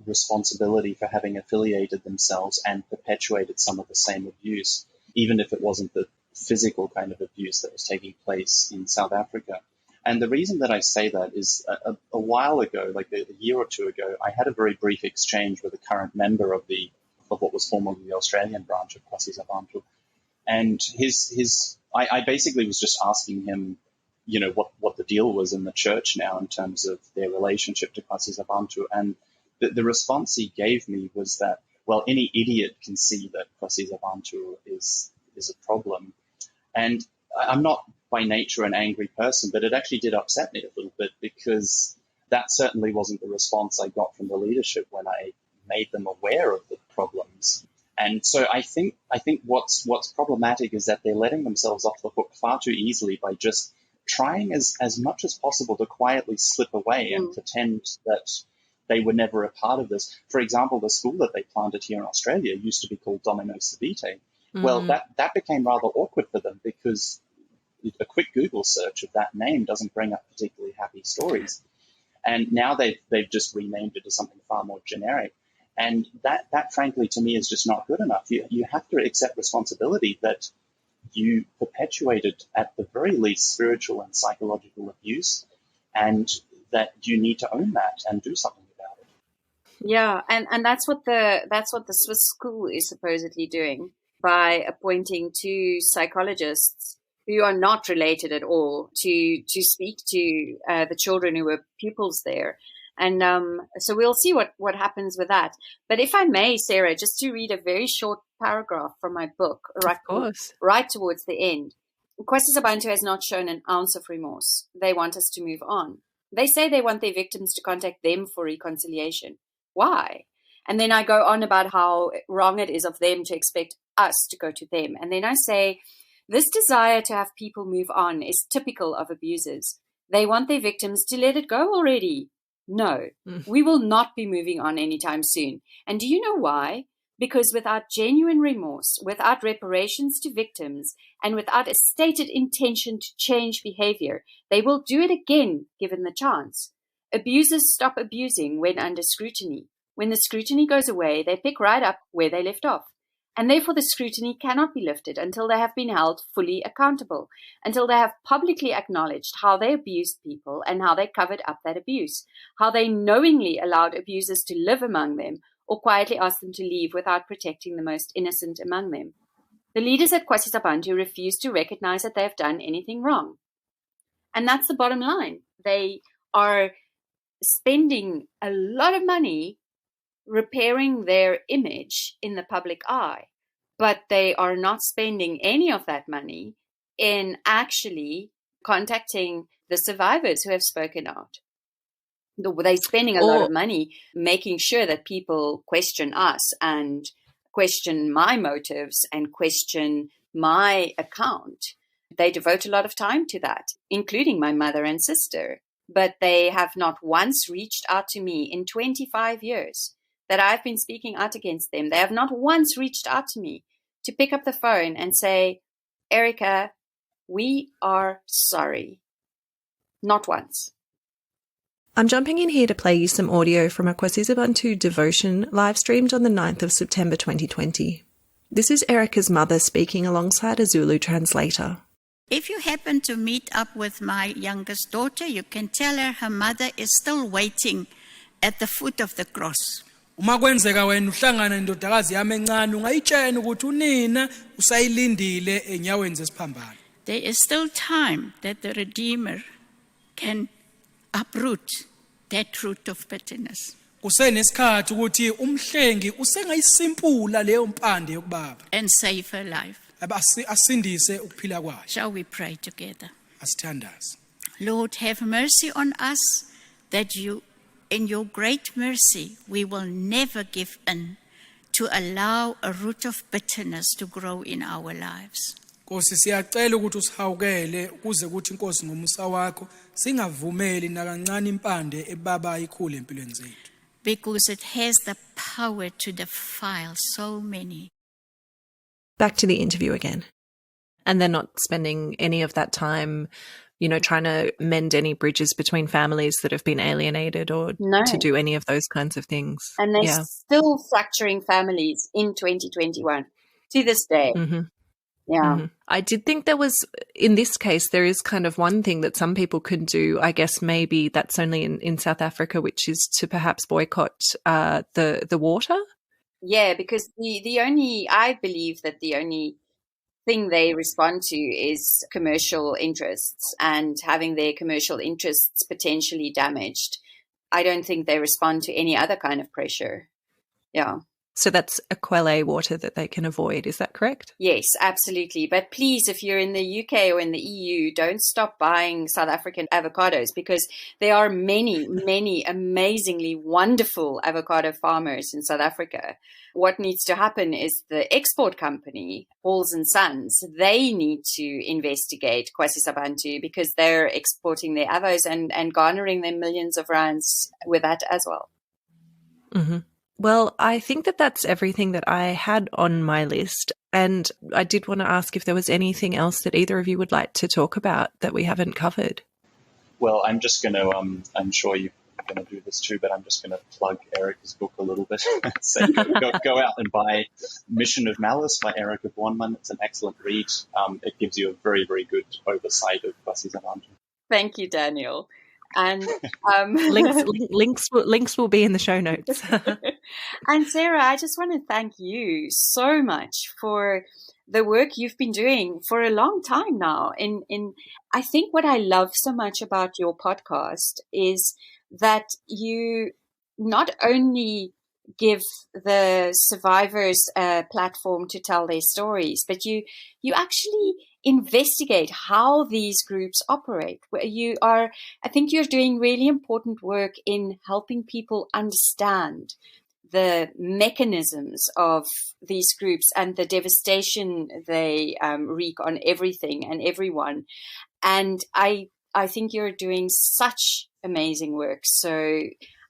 responsibility for having affiliated themselves and perpetuated some of the same abuse, even if it wasn't the physical kind of abuse that was taking place in South Africa. And the reason that I say that is a while ago, like a year or two ago, I had a very brief exchange with a current member of what was formerly the Australian branch of KwaSizabantu. And I basically was just asking him, you know, what the deal was in the church now in terms of their relationship to KwaSizabantu. And the response he gave me was that, well, any idiot can see that KwaSizabantu is a problem. And I'm not by nature an angry person, but it actually did upset me a little bit because that certainly wasn't the response I got from the leadership when I made them aware of the problems. And so I think what's problematic is that they're letting themselves off the hook far too easily by just trying as much as possible to quietly slip away and pretend that they were never a part of this. For example, the school that they planted here in Australia used to be called Domino Savite. Well, that became rather awkward for them because a quick Google search of that name doesn't bring up particularly happy stories. And now they've just renamed it to something far more generic. And that frankly, to me, is just not good enough. You have to accept responsibility that you perpetuated, at the very least, spiritual and psychological abuse, and that you need to own that and do something about it. Yeah, and that's what the Swiss school is supposedly doing by appointing 2 psychologists who are not related at all to speak to the children who were pupils there. And so we'll see what happens with that. But if I may, Sarah, just to read a very short paragraph from my book, right towards the end. KwaSizabantu has not shown an ounce of remorse. They want us to move on. They say they want their victims to contact them for reconciliation. Why? And then I go on about how wrong it is of them to expect us to go to them. And then I say, this desire to have people move on is typical of abusers. They want their victims to let it go already. No, we will not be moving on anytime soon. And do you know why? Because without genuine remorse, without reparations to victims, and without a stated intention to change behavior, they will do it again given the chance. Abusers stop abusing when under scrutiny. When the scrutiny goes away, they pick right up where they left off. And therefore the scrutiny cannot be lifted until they have been held fully accountable, until they have publicly acknowledged how they abused people and how they covered up that abuse, how they knowingly allowed abusers to live among them, or quietly ask them to leave without protecting the most innocent among them. The leaders at KwaSizabantu refuse to recognize that they have done anything wrong. And that's the bottom line. They are spending a lot of money repairing their image in the public eye, but they are not spending any of that money in actually contacting the survivors who have spoken out. They're spending a lot of money making sure that people question us and question my motives and question my account. They devote a lot of time to that, including my mother and sister. But they have not once reached out to me in 25 years that I've been speaking out against them. They have not once reached out to me to pick up the phone and say, Erika, we are sorry. Not once. I'm jumping in here to play you some audio from a KwaSizabantu devotion live streamed on the 9th of September 2020. This is Erika's mother speaking alongside a Zulu translator. If you happen to meet up with my youngest daughter, you can tell her mother is still waiting at the foot of the cross. Uma kwenzeka wena uhlangana nendodakazi yami encane ungayitshela ukuthi unina usayilindile enyaweni zesiphambano. There is still time that the Redeemer can uproot that root of bitterness. Kusenesikhathi ukuthi umhlengi usengayisimpula leyo mpande yokubaba. And save her life. Asindise ukuphila kwayo. Shall we pray together? Asithandaze. Lord, have mercy on us that you, in your great mercy, we will never give in to allow a root of bitterness to grow in our lives. Nkosi siyacela ukuthi usihawukele ukuze ukuthi Nkosi ngomusa wakho singavumeli nakancane impande ebaba ikhule empilweni zethu. Because it has the power to defile so many. Back to the interview again. And they're not spending any of that time, trying to mend any bridges between families that have been alienated or to do any of those kinds of things. And they're still fracturing families in 2021 to this day. Mm-hmm. Yeah. Mm-hmm. I did think there was, in this case, there is kind of one thing that some people could do. I guess maybe that's only in South Africa, which is to perhaps boycott the water. Yeah, because I believe that the only thing they respond to is commercial interests and having their commercial interests potentially damaged. I don't think they respond to any other kind of pressure. Yeah. So that's Equelle water that they can avoid. Is that correct? Yes, absolutely. But please, if you're in the UK or in the EU, don't stop buying South African avocados because there are many, many amazingly wonderful avocado farmers in South Africa. What needs to happen is the export company, Halls & Sons, they need to investigate KwaSizabantu because they're exporting their avos and garnering them millions of rands with that as well. Mm-hmm. Well, I think that's everything that I had on my list. And I did want to ask if there was anything else that either of you would like to talk about that we haven't covered. Well, I'm just going to, I'm sure you're going to do this too, but I'm just going to plug Erika's book a little bit. So go out and buy Mission of Malice by Erika Bornman. It's an excellent read. It gives you a very, very good oversight of KwaSizabantu. Thank you, Daniel. And links will be in the show notes. And Sarah, I just want to thank you so much for the work you've been doing for a long time now. I think what I love so much about your podcast is that you not only give the survivors a platform to tell their stories, but you actually investigate how these groups operate. I think you're doing really important work in helping people understand the mechanisms of these groups and the devastation they wreak on everything and everyone. And I think you're doing such amazing work. So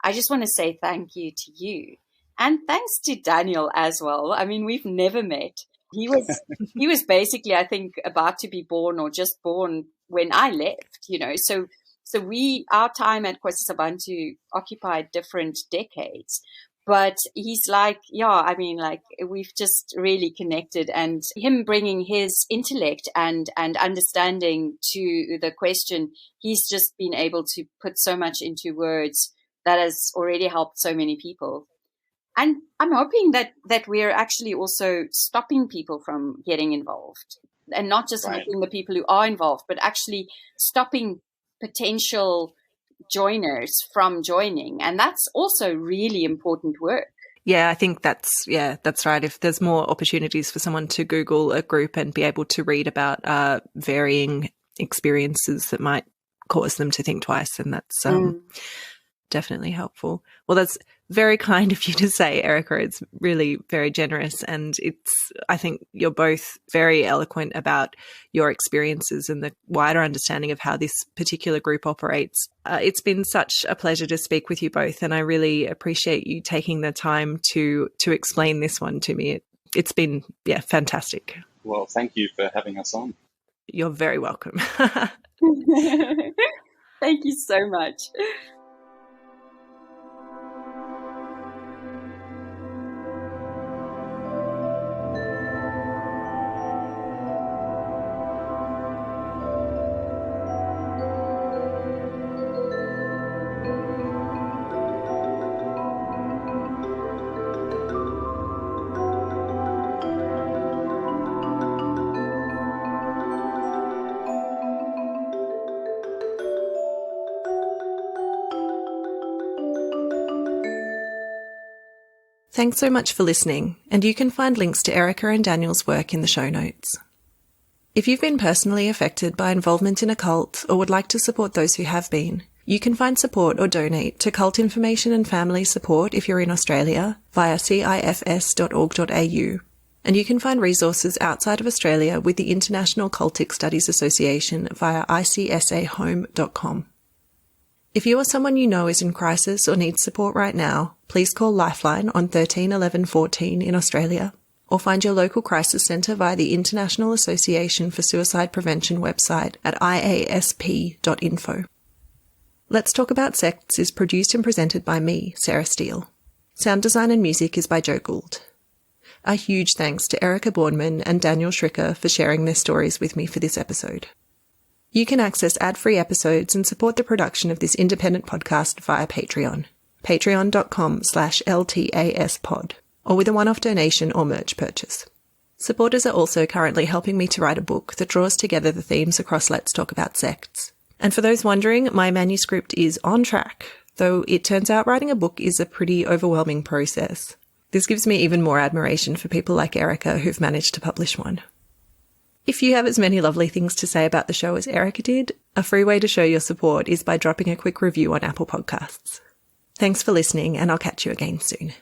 I just want to say thank you to you. And thanks to Daniel as well. I mean, we've never met. He was basically, I think, about to be born or just born when I left, So our time at KwaSizabantu occupied different decades. But he's we've just really connected, and him bringing his intellect and understanding to the question, he's just been able to put so much into words that has already helped so many people. And I'm hoping that we're actually also stopping people from getting involved, and not just helping the people who are involved, but actually stopping potential joiners from joining. And that's also really important work. Yeah, I think that's right. If there's more opportunities for someone to Google a group and be able to read about varying experiences that might cause them to think twice, then that's definitely helpful. Well, that's very kind of you to say, Erika. It's really very generous, and I think you're both very eloquent about your experiences and the wider understanding of how this particular group operates. It's been such a pleasure to speak with you both, and I really appreciate you taking the time to explain this one to me. It's been, fantastic. Well, thank you for having us on. You're very welcome. Thank you so much. Thanks so much for listening, and you can find links to Erika and Daniel's work in the show notes. If you've been personally affected by involvement in a cult or would like to support those who have been, you can find support or donate to Cult Information and Family Support if you're in Australia via cifs.org.au, and you can find resources outside of Australia with the International Cultic Studies Association via icsahome.com. If you or someone you know is in crisis or needs support right now, please call Lifeline on 13 11 14 in Australia, or find your local crisis centre via the International Association for Suicide Prevention website at iasp.info. Let's Talk About Sects is produced and presented by me, Sarah Steele. Sound design and music is by Joe Gould. A huge thanks to Erika Bornman and Daniel Schricker for sharing their stories with me for this episode. You can access ad-free episodes and support the production of this independent podcast via Patreon, patreon.com/LTASpod, or with a one-off donation or merch purchase. Supporters are also currently helping me to write a book that draws together the themes across Let's Talk About Sects. And for those wondering, my manuscript is on track, though it turns out writing a book is a pretty overwhelming process. This gives me even more admiration for people like Erika who've managed to publish one. If you have as many lovely things to say about the show as Erika did, a free way to show your support is by dropping a quick review on Apple Podcasts. Thanks for listening, and I'll catch you again soon.